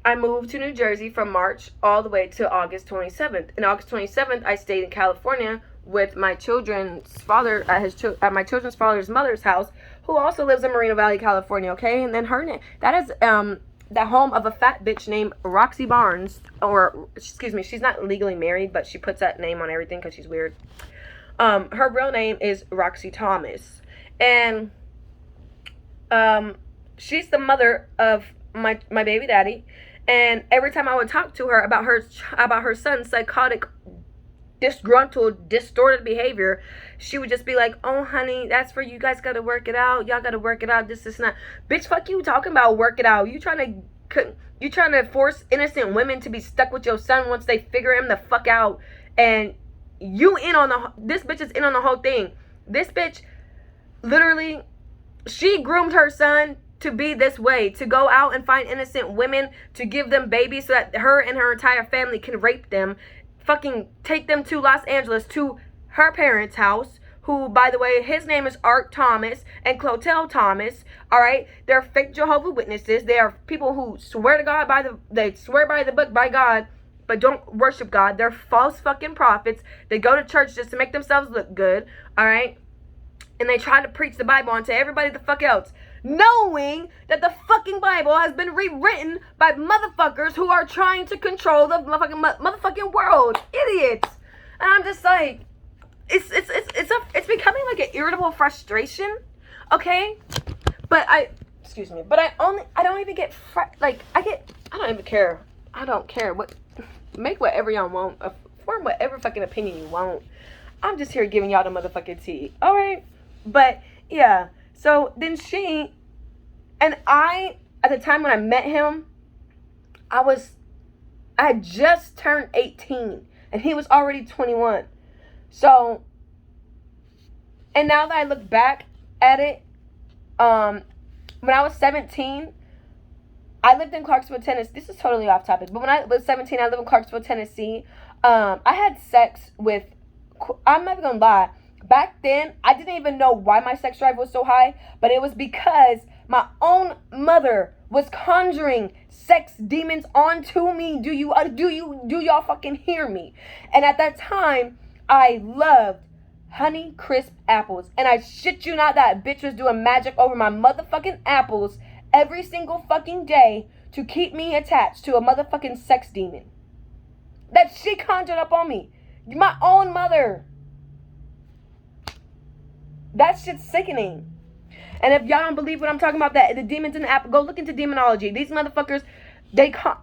I moved to New Jersey from March all the way to August 27th. And August 27th, I stayed in California with my children's father at my children's father's mother's house, who also lives in Moreno Valley, California. Okay, and then her name, that is the home of a fat bitch named Roxy Barnes, or excuse me, she's not legally married, but she puts that name on everything because she's weird. Her real name is Roxy Thomas, and she's the mother of my baby daddy. And every time I would talk to her about her son's psychotic, disgruntled, distorted behavior, she would just be like, "Oh, honey, that's for you guys. Gotta work it out. Y'all gotta work it out. This is not, bitch. Fuck you talking about work it out. You trying to force innocent women to be stuck with your son once they figure him the fuck out, and this bitch is in on the whole thing. This bitch, literally, she groomed her son to be this way, to go out and find innocent women, to give them babies so that her and her entire family can rape them, fucking take them to Los Angeles to her parents' house, who, by the way, his name is Art Thomas and Clotel Thomas. All right, they're fake Jehovah Witnesses. They are people who swear to God they swear by the book, by God, but don't worship God. They're false fucking prophets. They go to church just to make themselves look good. All right, and they try to preach the Bible onto everybody the fuck else, knowing that the fucking Bible has been rewritten by motherfuckers who are trying to control the motherfucking world. Idiots. And I'm just like, it's becoming like an irritable frustration, okay? But I don't even get I don't even care. I don't care. Make whatever y'all want. Form whatever fucking opinion you want. I'm just here giving y'all the motherfucking tea. All right? But yeah. So then at the time when I met him, I had just turned 18 and he was already 21. So, and now that I look back at it, when I was 17, I lived in Clarksville, Tennessee. This is totally off topic, but when I was 17, I lived in Clarksville, Tennessee. I had sex with, I'm not even gonna lie, back then, I didn't even know why my sex drive was so high, but it was because my own mother was conjuring sex demons onto me. Do y'all fucking hear me? And at that time, I loved Honey Crisp apples. And I shit you not, that bitch was doing magic over my motherfucking apples every single fucking day to keep me attached to a motherfucking sex demon that she conjured up on me. My own mother. That shit's sickening. And if y'all don't believe what I'm talking about, that the demons in the apple, go look into demonology. These motherfuckers, they can't.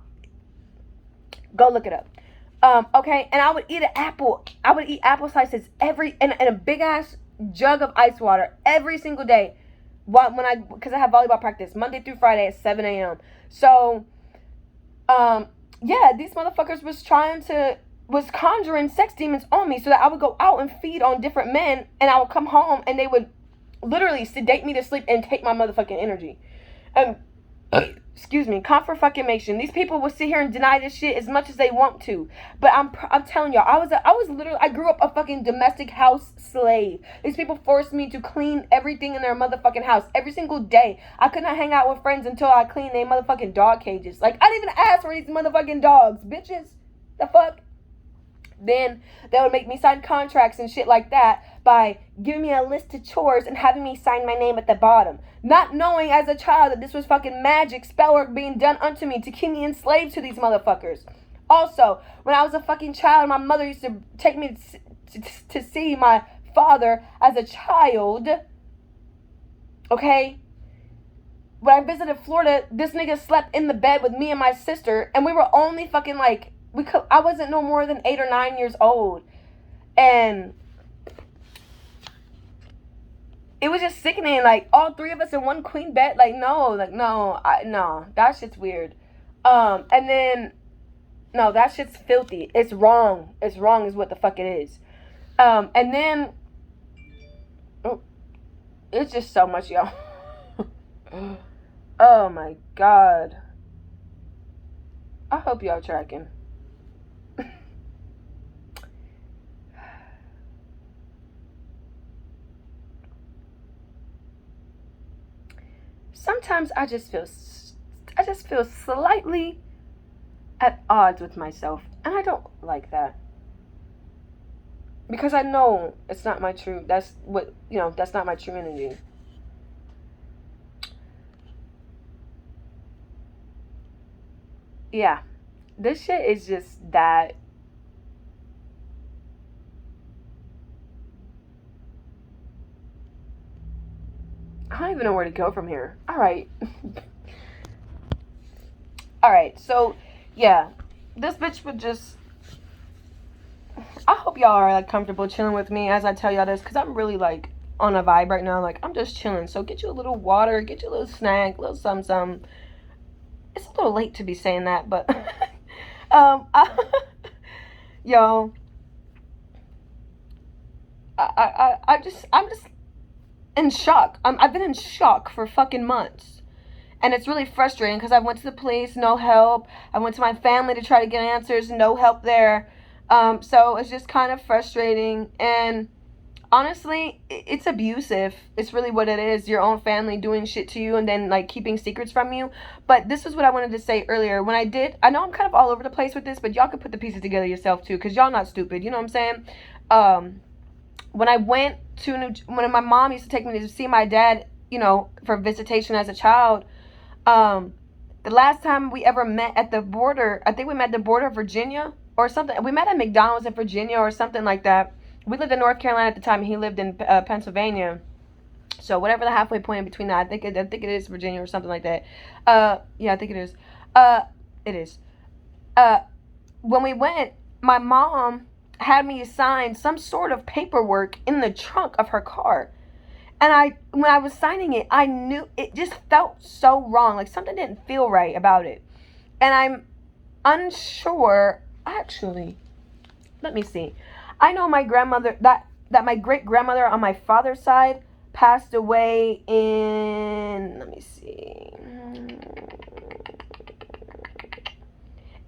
Go look it up. Okay, and I would eat an apple. I would eat apple slices in a big ass jug of ice water every single day. Because I have volleyball practice Monday through Friday at 7 a.m. So, yeah, these motherfuckers was conjuring sex demons on me so that I would go out and feed on different men, and I would come home and they would literally sedate me to sleep and take my motherfucking energy. Excuse me, confirmation. These people will sit here and deny this shit as much as they want to, but I'm telling y'all, I grew up a fucking domestic house slave. These people forced me to clean everything in their motherfucking house every single day. I could not hang out with friends until I cleaned their motherfucking dog cages. Like, I didn't even ask for these motherfucking dogs, bitches. The fuck? Then they would make me sign contracts and shit like that by giving me a list of chores and having me sign my name at the bottom. Not knowing as a child that this was fucking magic spell work being done unto me to keep me enslaved to these motherfuckers. Also, when I was a fucking child, my mother used to take me to see my father as a child. Okay? When I visited Florida, this nigga slept in the bed with me and my sister, and we were only fucking like, I wasn't no more than 8 or 9 years old. And it was just sickening. Like, all three of us in one queen bed. No, that shit's weird. And then, no, that shit's filthy. It's wrong. It's wrong is what the fuck it is. And then, it's just so much, y'all. Oh my God. I hope y'all tracking. Sometimes I just feel slightly at odds with myself, and I don't like that, because I know it's not my true. That's not my true energy. Yeah, this shit is just that. I don't even know where to go from here. All right. So, yeah. This bitch would just... I hope y'all are, like, comfortable chilling with me as I tell y'all this, because I'm really, like, on a vibe right now. Like, I'm just chilling. So, get you a little water, get you a little snack, a little something. It's a little late to be saying that, but... yo... I'm just in shock. I've been in shock for fucking months. And it's really frustrating because I went to the police, no help. I went to my family to try to get answers, no help there. So it's just kind of frustrating. And honestly, it's abusive. It's really what it is. Your own family doing shit to you and then, like, keeping secrets from you. But this is what I wanted to say earlier. When I know I'm kind of all over the place with this, but y'all could put the pieces together yourself too, because y'all not stupid. You know what I'm saying? When I went when my mom used to take me to see my dad, for visitation as a child, the last time we ever met at the border, I think we met at the border of Virginia or something. We met at McDonald's in Virginia or something like that. We lived in North Carolina at the time, and he lived in Pennsylvania. So whatever the halfway point in between that, I think it is Virginia or something like that. Yeah, I think it is. It is. When we went, my mom had me sign some sort of paperwork in the trunk of her car. And when I was signing it, I knew it just felt so wrong. Like, something didn't feel right about it. And I'm unsure. Actually, let me see. I know my grandmother, that my great-grandmother on my father's side passed away in, let me see,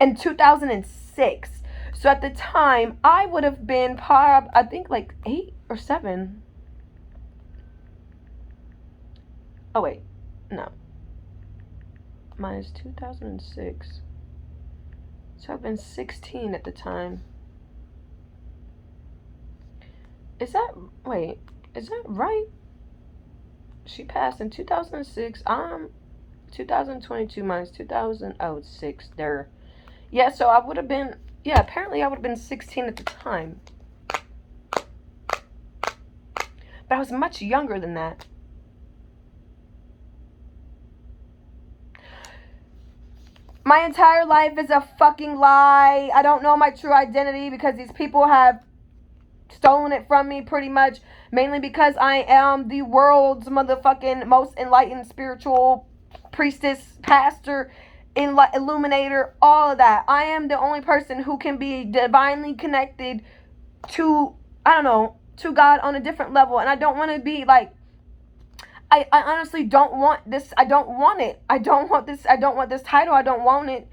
in 2006. So at the time, I would have been I think like 8 or 7. Oh, wait. No. Mine is 2006. So I've been 16 at the time. Is that right? She passed in 2006. 2022 minus 2000. Oh, it's 6 there. Yeah, so I would have been... Yeah, apparently I would have been 16 at the time. But I was much younger than that. My entire life is a fucking lie. I don't know my true identity because these people have stolen it from me pretty much. Mainly because I am the world's motherfucking most enlightened spiritual priestess, pastor, illuminator, all of that. I am the only person who can be divinely connected to, I don't know, to God on a different level. And I don't want to be like, I honestly don't want this. I don't want it. I don't want this. I don't want this title. I don't want it.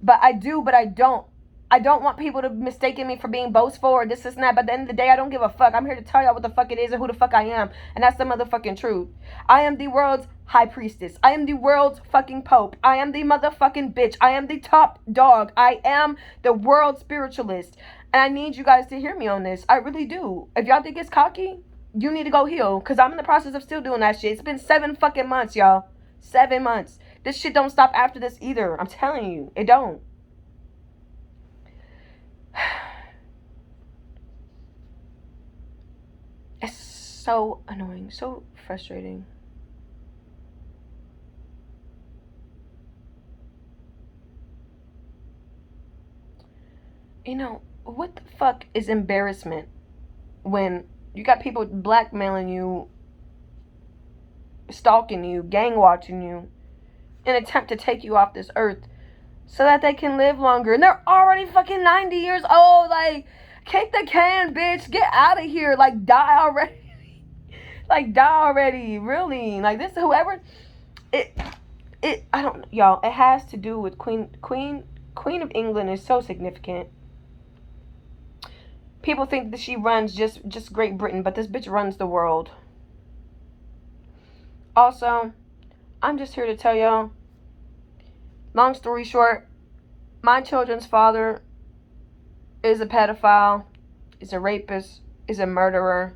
But I do, but I don't. I don't want people to mistake me for being boastful or this and that. But at the end of the day, I don't give a fuck. I'm here to tell y'all what the fuck it is and who the fuck I am. And that's the motherfucking truth. I am the world's high priestess. I am the world's fucking pope. I am the motherfucking bitch. I am the top dog. I am the world spiritualist. And I need you guys to hear me on this. I really do. If y'all think it's cocky, you need to go heal. Because I'm in the process of still doing that shit. It's been 7 fucking months, y'all. 7 months. This shit don't stop after this either. I'm telling you. It don't. It's so annoying. So frustrating. You know, what the fuck is embarrassment when you got people blackmailing you, stalking you, gang watching you, in an attempt to take you off this earth so that they can live longer. And they're already fucking 90 years old. Like, kick the can, bitch. Get out of here. Like, die already. Like, die already. Really. Like, this, whoever, I don't know, y'all. It has to do with Queen of England is so significant. People think that she runs just Great Britain, but this bitch runs the world. Also, I'm just here to tell y'all, long story short, my children's father is a pedophile, is a rapist, is a murderer,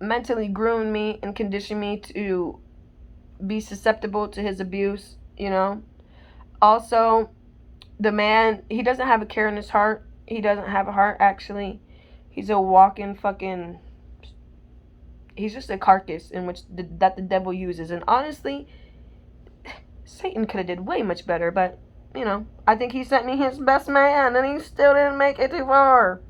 mentally groomed me and conditioned me to be susceptible to his abuse, you know. Also, the man, he doesn't have a care in his heart. He doesn't have a heart, actually. He's a walking fucking... He's just a carcass in which that the devil uses. And honestly, Satan could have did way much better. But, you know, I think he sent me his best man. And he still didn't make it too far.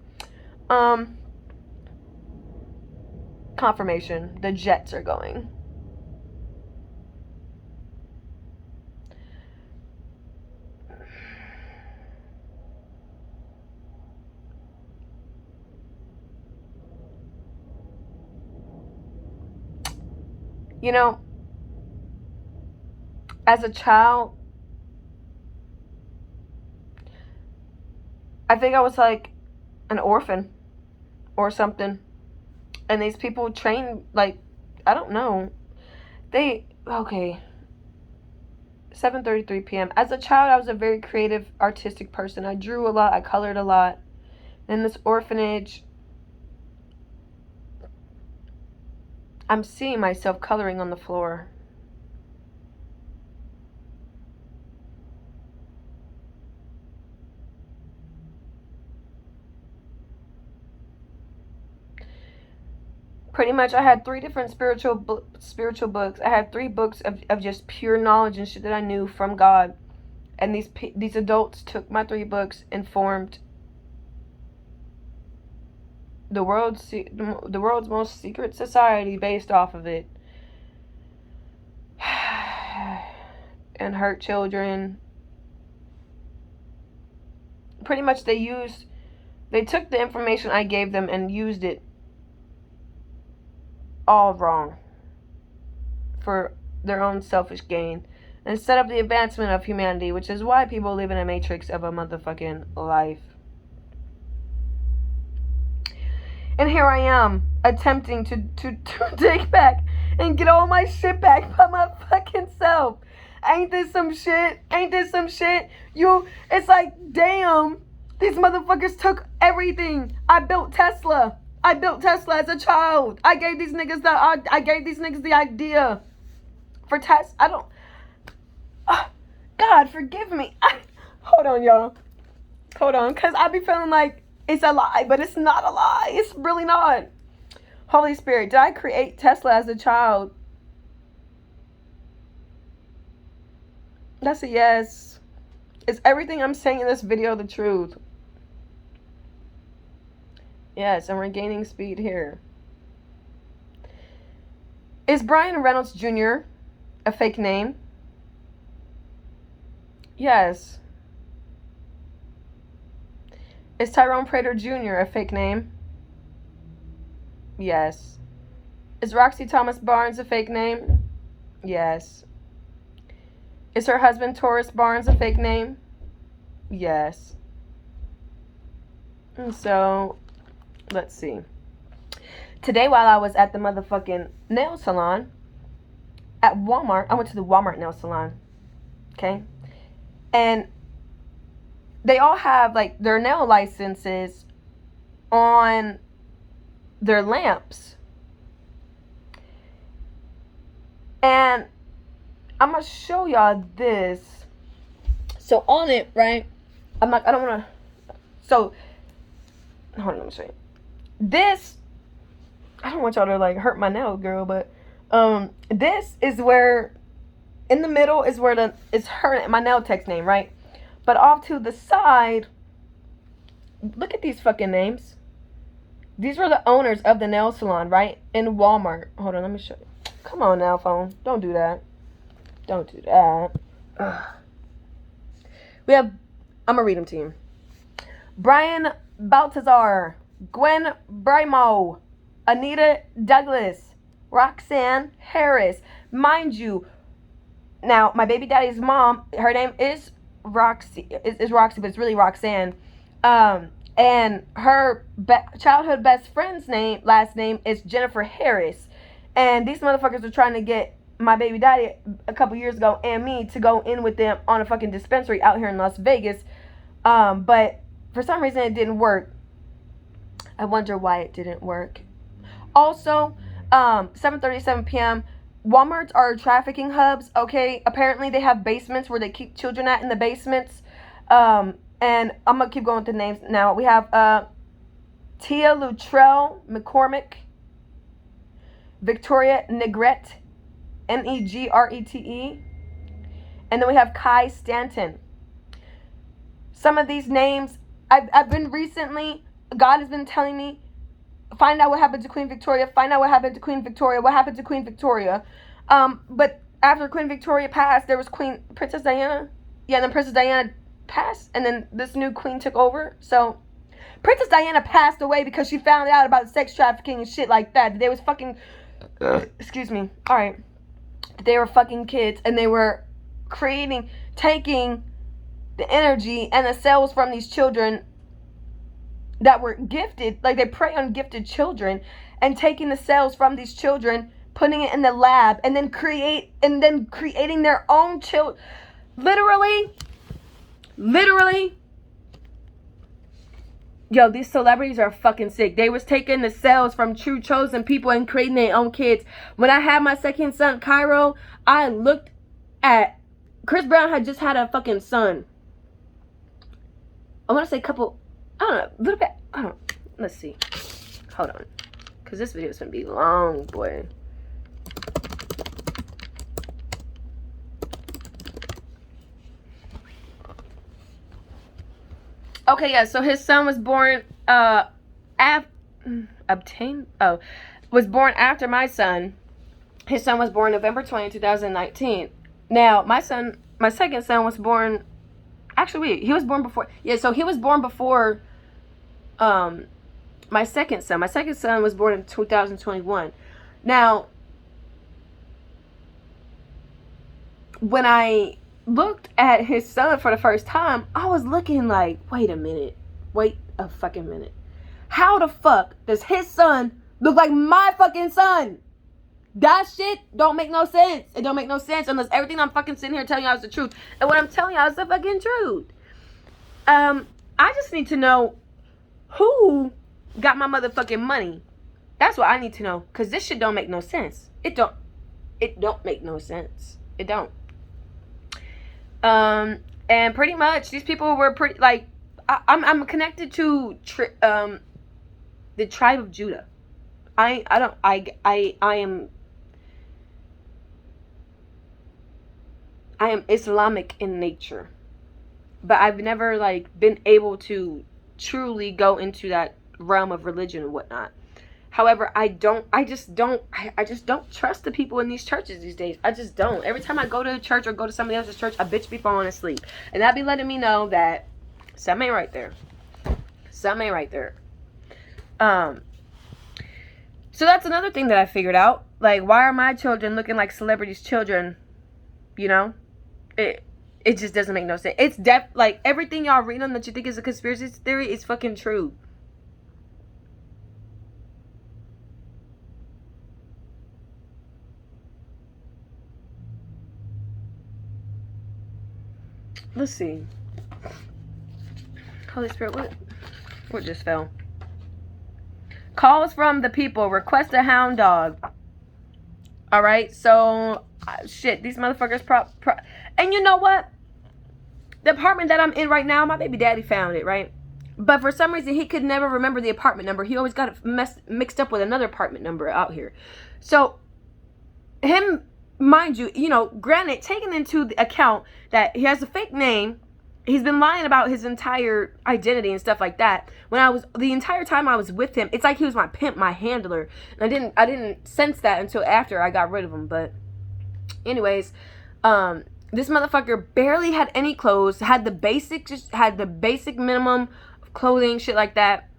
Confirmation. The Jets are going. You know, as a child, I think I was like an orphan or something. And these people train, like, I don't know. Okay. 7:33 p.m. As a child, I was a very creative, artistic person. I drew a lot. I colored a lot. In this orphanage, I'm seeing myself coloring on the floor. Pretty much, I had 3 different spiritual books. I had 3 books of just pure knowledge and shit that I knew from God. And these adults took my 3 books and formed the world's most secret society based off of it. And hurt children. Pretty much they took the information I gave them and used it all wrong for their own selfish gain instead of the advancement of humanity, which is why people live in a matrix of a motherfucking life. And here I am, attempting to take back and get all my shit back by my fucking self. Ain't this some shit? Ain't this some shit? It's like, damn, these motherfuckers took everything. I built Tesla as a child. I gave these niggas the idea for Tesla. God, forgive me. Hold on, y'all. Hold on, because I be feeling like it's a lie, but it's not a lie. It's really not. Holy Spirit, did I create Tesla as a child? That's a yes. Is everything I'm saying in this video the truth? Yes, I'm regaining speed here. Is Brian Reynolds Jr. a fake name? Yes. Is Tyrone Prater Jr. a fake name? Yes. Is Roxy Thomas Barnes a fake name? Yes. Is her husband Taurus Barnes a fake name? Yes. And so, let's see. Today, while I was at the motherfucking nail salon at Walmart, I went to the Walmart nail salon. Okay? And they all have, like, their nail licenses on their lamps. And I'm going to show y'all this. So, on it, right? I don't want to. So, hold on, let me show you. This, I don't want y'all to, like, hurt my nail, girl, but this is where, in the middle is where it's her, my nail tech's name, right? But off to the side, look at these fucking names. These were the owners of the nail salon, right? In Walmart. Hold on, let me show you. Come on now, phone. Don't do that. Don't do that. Ugh. We have, I'm going to read them to you. Brian Baltazar, Gwen Brimo, Anita Douglas, Roxanne Harris. Mind you, now, my baby daddy's mom, her name is Roxy, is Roxy, but it's really Roxanne. And her childhood best friend's last name is Jennifer Harris. And these motherfuckers are trying to get my baby daddy a couple years ago and me to go in with them on a fucking dispensary out here in Las Vegas. But for some reason it didn't work. I wonder why it didn't work. Also, 7:37 p.m. Walmarts are trafficking hubs, okay? Apparently they have basements where they keep children at in the basements. And I'm going to keep going with the names now. We have Tia Luttrell McCormick, Victoria Negrete, Negrete. And then we have Kai Stanton. Some of these names, I've been recently, God has been telling me, find out what happened to Queen Victoria. Find out what happened to Queen Victoria. What happened to Queen Victoria? But after Queen Victoria passed, there was Princess Diana. Yeah, and then Princess Diana passed, and then this new queen took over. So, Princess Diana passed away because she found out about sex trafficking and shit like that. They was fucking, excuse me. All right. They were fucking kids, and they were taking the energy and the cells from these children that were gifted, like they prey on gifted children, and taking the cells from these children, putting it in the lab, and then creating their own children. Literally. Yo, these celebrities are fucking sick. They was taking the cells from true chosen people and creating their own kids. When I had my second son, Cairo, I looked at, Chris Brown had just had a fucking son. I want to say couple, I don't know, a little bit, I don't know. Let's see. Hold on. Because this video is going to be long, boy. Okay, yeah, so his son was born, was born after my son. His son was born November 20, 2019. Now, my second son was born, actually, he was born before, yeah, so he was born before, my second son. My second son was born in 2021. Now, when I looked at his son for the first time, I was looking like, wait a minute. Wait a fucking minute. How the fuck does his son look like my fucking son? That shit don't make no sense. It don't make no sense unless everything I'm fucking sitting here telling y'all is the truth. And what I'm telling y'all is the fucking truth. I just need to know who got my motherfucking money. That's what I need to know. Because this shit don't make no sense. It don't make no sense. It don't. And pretty much these people were pretty, like, I'm connected to the tribe of Judah. I am Islamic in nature, but I've never like been able to truly go into that realm of religion and whatnot. However, I just don't trust the people in these churches these days. I just don't. Every time I go to a church or go to somebody else's church, a bitch be falling asleep. And that be letting me know that something ain't right there. Something ain't right there. So that's another thing that I figured out. Like, why are my children looking like celebrities' children? You know? It just doesn't make no sense. It's like everything y'all read on that you think is a conspiracy theory is fucking true. Let's see. Holy Spirit, what just fell? Calls from the people. Request a hound dog. Alright, so shit, these motherfuckers and you know what? The apartment that I'm in right now, my baby daddy found it, right? But for some reason, he could never remember the apartment number. He always got it mixed up with another apartment number out here. So, him, mind you, granted, taking into the account that he has a fake name, he's been lying about his entire identity and stuff like that. The entire time I was with him, it's like he was my pimp, my handler. And I didn't sense that until after I got rid of him. But anyways, this motherfucker barely had any clothes, had the basic minimum of clothing, shit like that.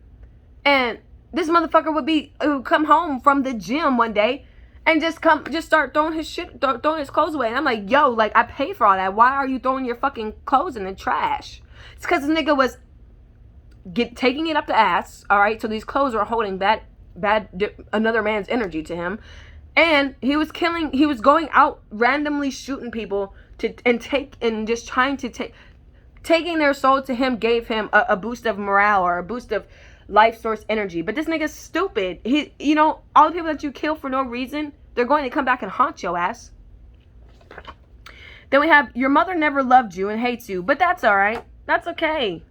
And this motherfucker would come home from the gym one day and just start throwing his clothes away. And I'm like, yo, like, I paid for all that. Why are you throwing your fucking clothes in the trash? It's because this nigga was taking it up the ass, all right? So these clothes were holding another man's energy to him. And he was going out randomly shooting people taking their soul to him gave him a boost of morale or a boost of life source energy. But this nigga's stupid. All the people that you kill for no reason, they're going to come back and haunt your ass. Then we have, your mother never loved you and hates you, but that's all right. That's okay.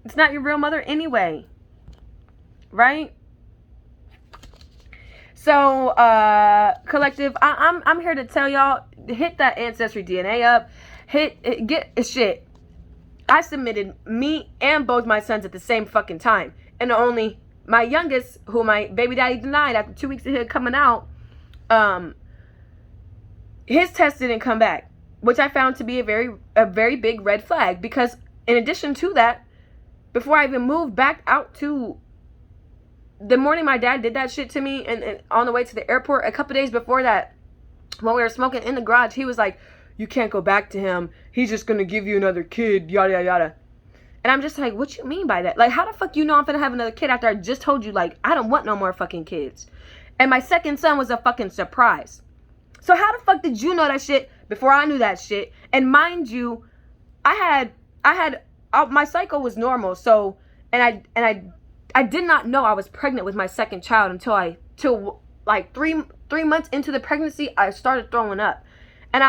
It's not your real mother anyway. Right? So, collective, I'm here to tell y'all, hit that ancestry DNA up. Get shit. I submitted me and both my sons at the same fucking time. And only my youngest, who my baby daddy denied after 2 weeks of him coming out, his test didn't come back, which I found to be a very big red flag. Because in addition to that, before I even moved back out to the morning my dad did that shit to me and on the way to the airport, a couple days before that, when we were smoking in the garage, he was like, you can't go back to him. He's just going to give you another kid, yada, yada, yada. And I'm just like, what you mean by that? Like, how the fuck you know I'm finna have another kid after I just told you, like, I don't want no more fucking kids? And my second son was a fucking surprise. So how the fuck did you know that shit before I knew that shit? And mind you, I had my cycle was normal. So, and I did not know I was pregnant with my second child until like three months into the pregnancy, I started throwing up. And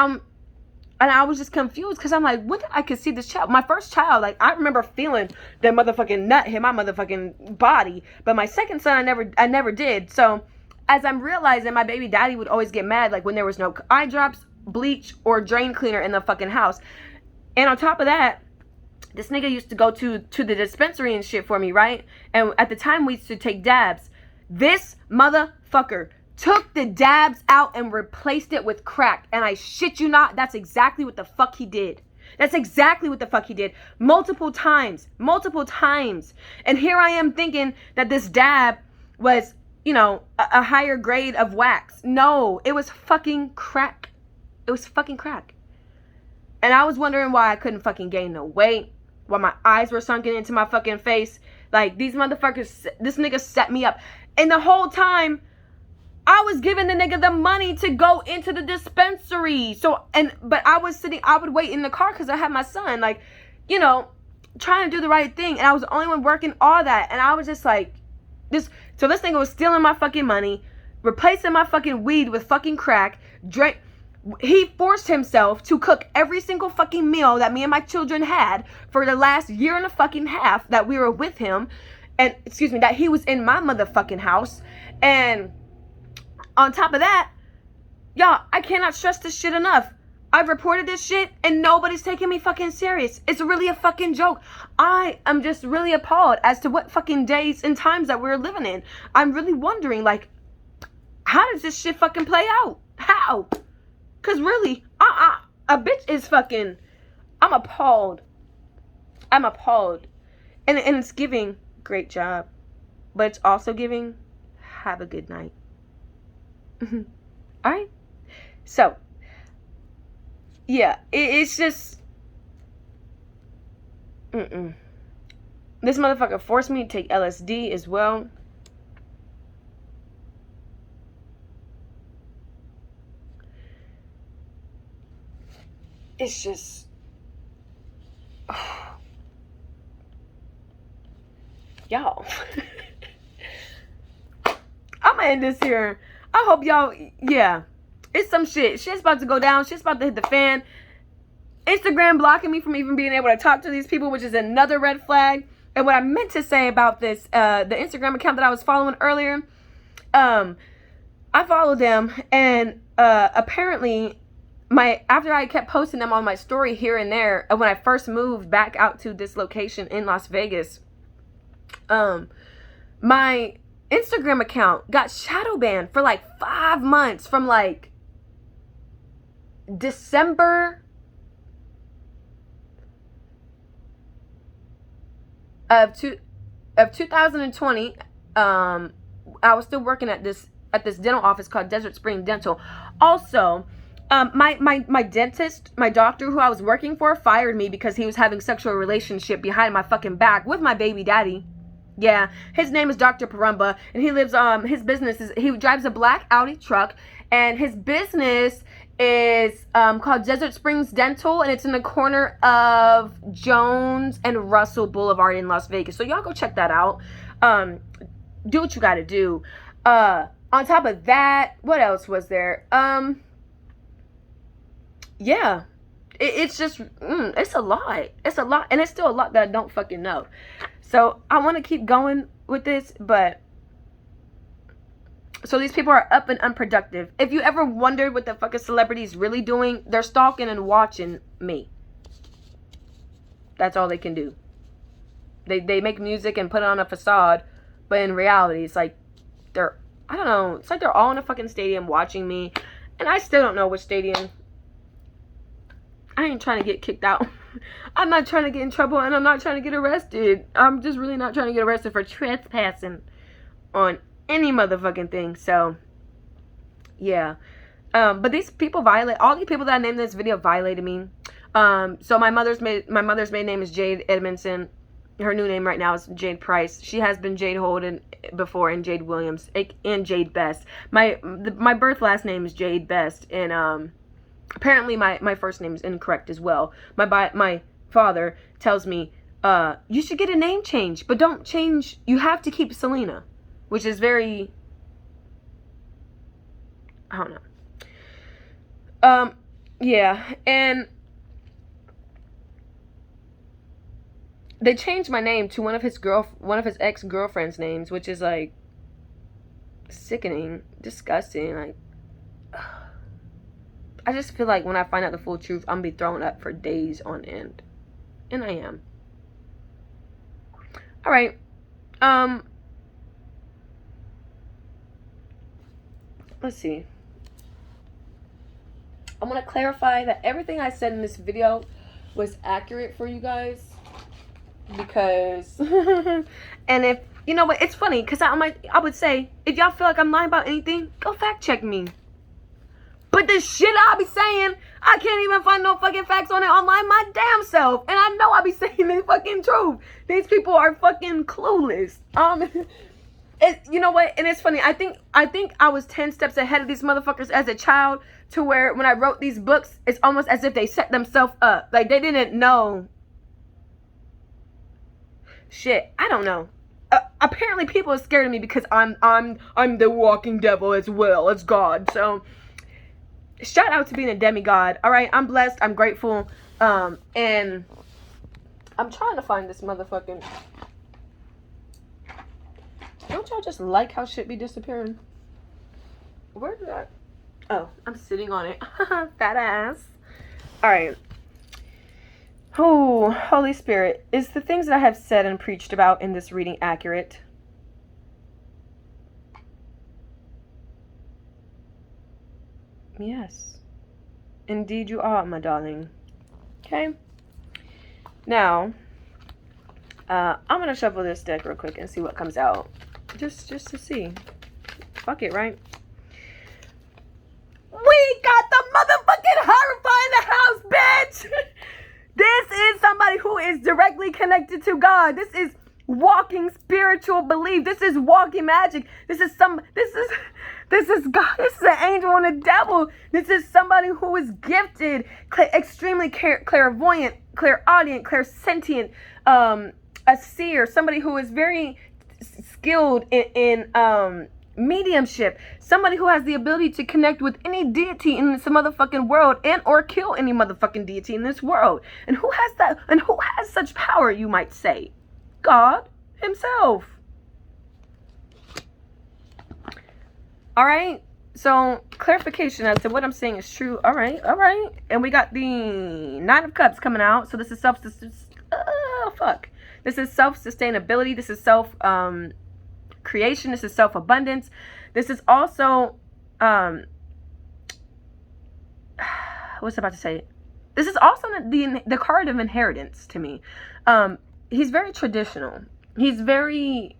I was just confused because I'm like, when did I conceive this child? My first child, like, I remember feeling that motherfucking nut hit my motherfucking body. But my second son, I never did. So as I'm realizing, my baby daddy would always get mad, like when there was no eye drops, bleach, or drain cleaner in the fucking house. And on top of that, this nigga used to go to the dispensary and shit for me, right? And at the time, we used to take dabs. This motherfucker took the dabs out and replaced it with crack. And I shit you not, that's exactly what the fuck he did. That's exactly what the fuck he did. Multiple times. And here I am thinking that this dab was, a higher grade of wax. No, it was fucking crack. It was fucking crack. And I was wondering why I couldn't fucking gain no weight. Why my eyes were sunken into my fucking face. Like, these motherfuckers, this nigga set me up. And the whole time, I was giving the nigga the money to go into the dispensary. But I would wait in the car because I had my son, like, trying to do the right thing. And I was the only one working all that. And I was just like, so this nigga was stealing my fucking money, replacing my fucking weed with fucking crack, he forced himself to cook every single fucking meal that me and my children had for the last year and a fucking half that we were with him. And, that he was in my motherfucking house. And On top of that, y'all, I cannot stress this shit enough. I've reported this shit and nobody's taking me fucking serious. It's really a fucking joke. I am just really appalled as to what fucking days and times that we're living in. I'm really wondering, like, how does this shit fucking play out? How? Because really, a bitch is fucking, I'm appalled. I'm appalled. And it's giving, great job. But it's also giving, have a good night. Alright? So, yeah, it's just, this motherfucker forced me to take LSD as well. It's just, y'all. I'm gonna end this here. I hope y'all, yeah. It's some shit. Shit's about to go down. Shit's about to hit the fan. Instagram blocking me from even being able to talk to these people, which is another red flag. And what I meant to say about this, the Instagram account that I was following earlier, I followed them, and apparently, after I kept posting them on my story here and there, when I first moved back out to this location in Las Vegas, my Instagram account got shadow banned for like 5 months, from like December of 2020. I was still working at this dental office called Desert Spring Dental. Also, my dentist, my doctor who I was working for, fired me because he was having sexual relationship behind my fucking back with my baby daddy. Yeah, his name is Dr. Parumba, and he lives, his business is, he drives a black Audi truck, and his business is called Desert Springs Dental, and it's in the corner of Jones and Russell Boulevard in Las Vegas. So y'all go check that out. Do what you gotta do. On top of that, what else was there? Yeah, it's just, it's a lot. It's a lot, and it's still a lot that I don't fucking know. So I want to keep going with this, but so these people are up and unproductive. If you ever wondered what the fuck a celebrity is really doing, they're stalking and watching me. That's all they can do. They make music and put on a facade, but in reality, it's like they're, I don't know, it's like they're all in a fucking stadium watching me, and I still don't know which stadium. I ain't trying to get kicked out. I'm not trying to get in trouble, and I'm not trying to get arrested. I'm just really not trying to get arrested for trespassing on any motherfucking thing. So, yeah. But these people all the people that I named in this video violated me. So my mother's maiden name is Jade Edmondson. Her new name right now is Jade Price. She has been Jade Holden before, and Jade Williams, and Jade Best. My birth last name is Jade Best, and apparently my first name is incorrect as well. My father tells me, you should get a name change, but don't change. You have to keep Selena, which is very, I don't know. Yeah, and they changed my name to one of his ex-girlfriend's names, which is like sickening, disgusting. Like, I just feel like when I find out the full truth, I'm gonna be thrown up for days on end. And I am. Alright. Let's see. I want to clarify that everything I said in this video was accurate for you guys. Because, and if, you know what, it's funny, because I would say, if y'all feel like I'm lying about anything, go fact check me. But the shit I be saying, I can't even find no fucking facts on it online my damn self. And I know I be saying the fucking truth. These people are fucking clueless. You know what? And it's funny. I think I was 10 steps ahead of these motherfuckers as a child, to where when I wrote these books, it's almost as if they set themselves up. Like, they didn't know. Shit, I don't know. Apparently people are scared of me because I'm the walking devil as well as God. So shout out to being a demigod. All right, I'm blessed. I'm grateful. And I'm trying to find this motherfucking. Don't y'all just like how shit be disappearing? Where did I? Oh, I'm sitting on it. Fat ass. All right. Oh, Holy Spirit, is the things that I have said and preached about in this reading accurate? Yes. Indeed you are, my darling. Okay. Now, I'm going to shuffle this deck real quick and see what comes out. Just to see. Fuck it, right? We got the motherfucking Hierophant in the house, bitch! This is somebody who is directly connected to God. This is walking spiritual belief. This is walking magic. This is God. This is an angel and a devil. This is somebody who is gifted, extremely clairvoyant, clairaudient, clairsentient, a seer, somebody who is very skilled in mediumship, somebody who has the ability to connect with any deity in this motherfucking world and or kill any motherfucking deity in this world. And who has that? And who has such power, you might say? God himself. All right. So clarification as to what I'm saying is true. All right. All right. And we got the Nine of Cups coming out. So this is This is self-sustainability. This is creation. This is self-abundance. This is also what's I about to say? This is also the card of inheritance to me. He's very traditional. He's very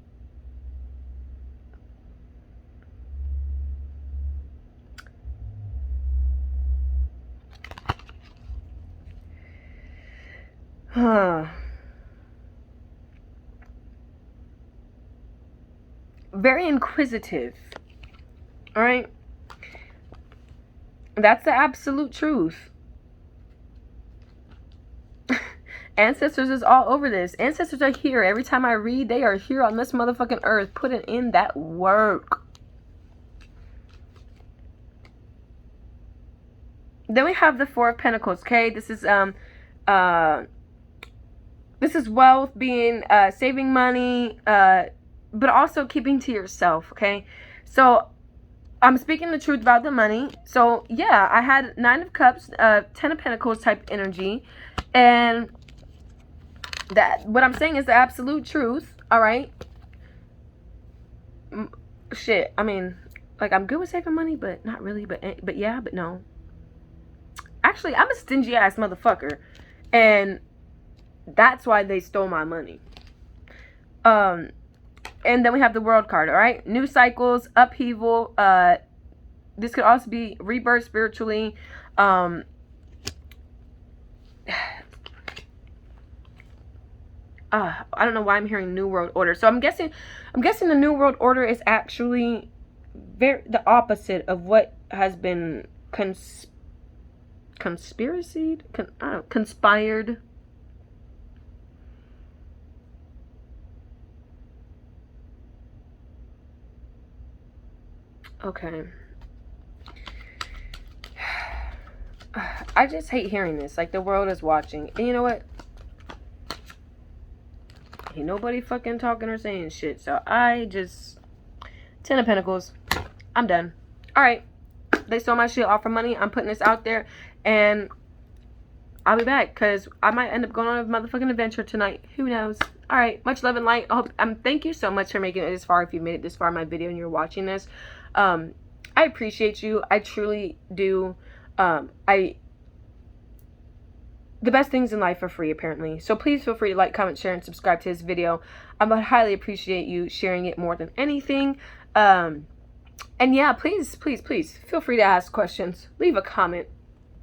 very inquisitive. All right. That's the absolute truth. Ancestors is all over this. Ancestors are here. Every time I read, they are here on this motherfucking earth putting in that work. Then we have the Four of Pentacles, okay? This is wealth, being saving money, but also keeping to yourself, okay? So I'm speaking the truth about the money. So yeah, I had Nine of Cups, Ten of Pentacles type energy, and that what I'm saying is the absolute truth. All right. Shit. I mean, like, I'm good with saving money, but not really. But yeah, but no. Actually, I'm a stingy ass motherfucker, and that's why they stole my money. And then we have the World card. All right, new cycles, upheaval. This could also be rebirth spiritually. I don't know why I'm hearing New World Order. So I'm guessing the New World Order is actually the opposite of what has been conspired. Okay. I just hate hearing this. Like, the world is watching. And you know what? Ain't nobody fucking talking or saying shit. So I just... Ten of Pentacles. I'm done. Alright. They stole my shit off for money. I'm putting this out there. And I'll be back. Because I might end up going on a motherfucking adventure tonight. Who knows? Alright. Much love and light. I hope, thank you so much for making it this far. If you made it this far in my video and you're watching this. I appreciate you. I truly do. The best things in life are free, apparently. So please feel free to like, comment, share, and subscribe to this video. I would highly appreciate you sharing it more than anything. And yeah, please feel free to ask questions. Leave a comment.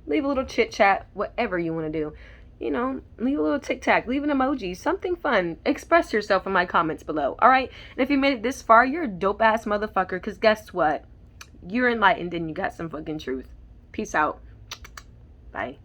Leave a little chit chat. Whatever you want to do. You know, leave a little tic-tac. Leave an emoji. Something fun. Express yourself in my comments below. Alright? And if you made it this far, you're a dope-ass motherfucker. Because guess what? You're enlightened and you got some fucking truth. Peace out. Bye.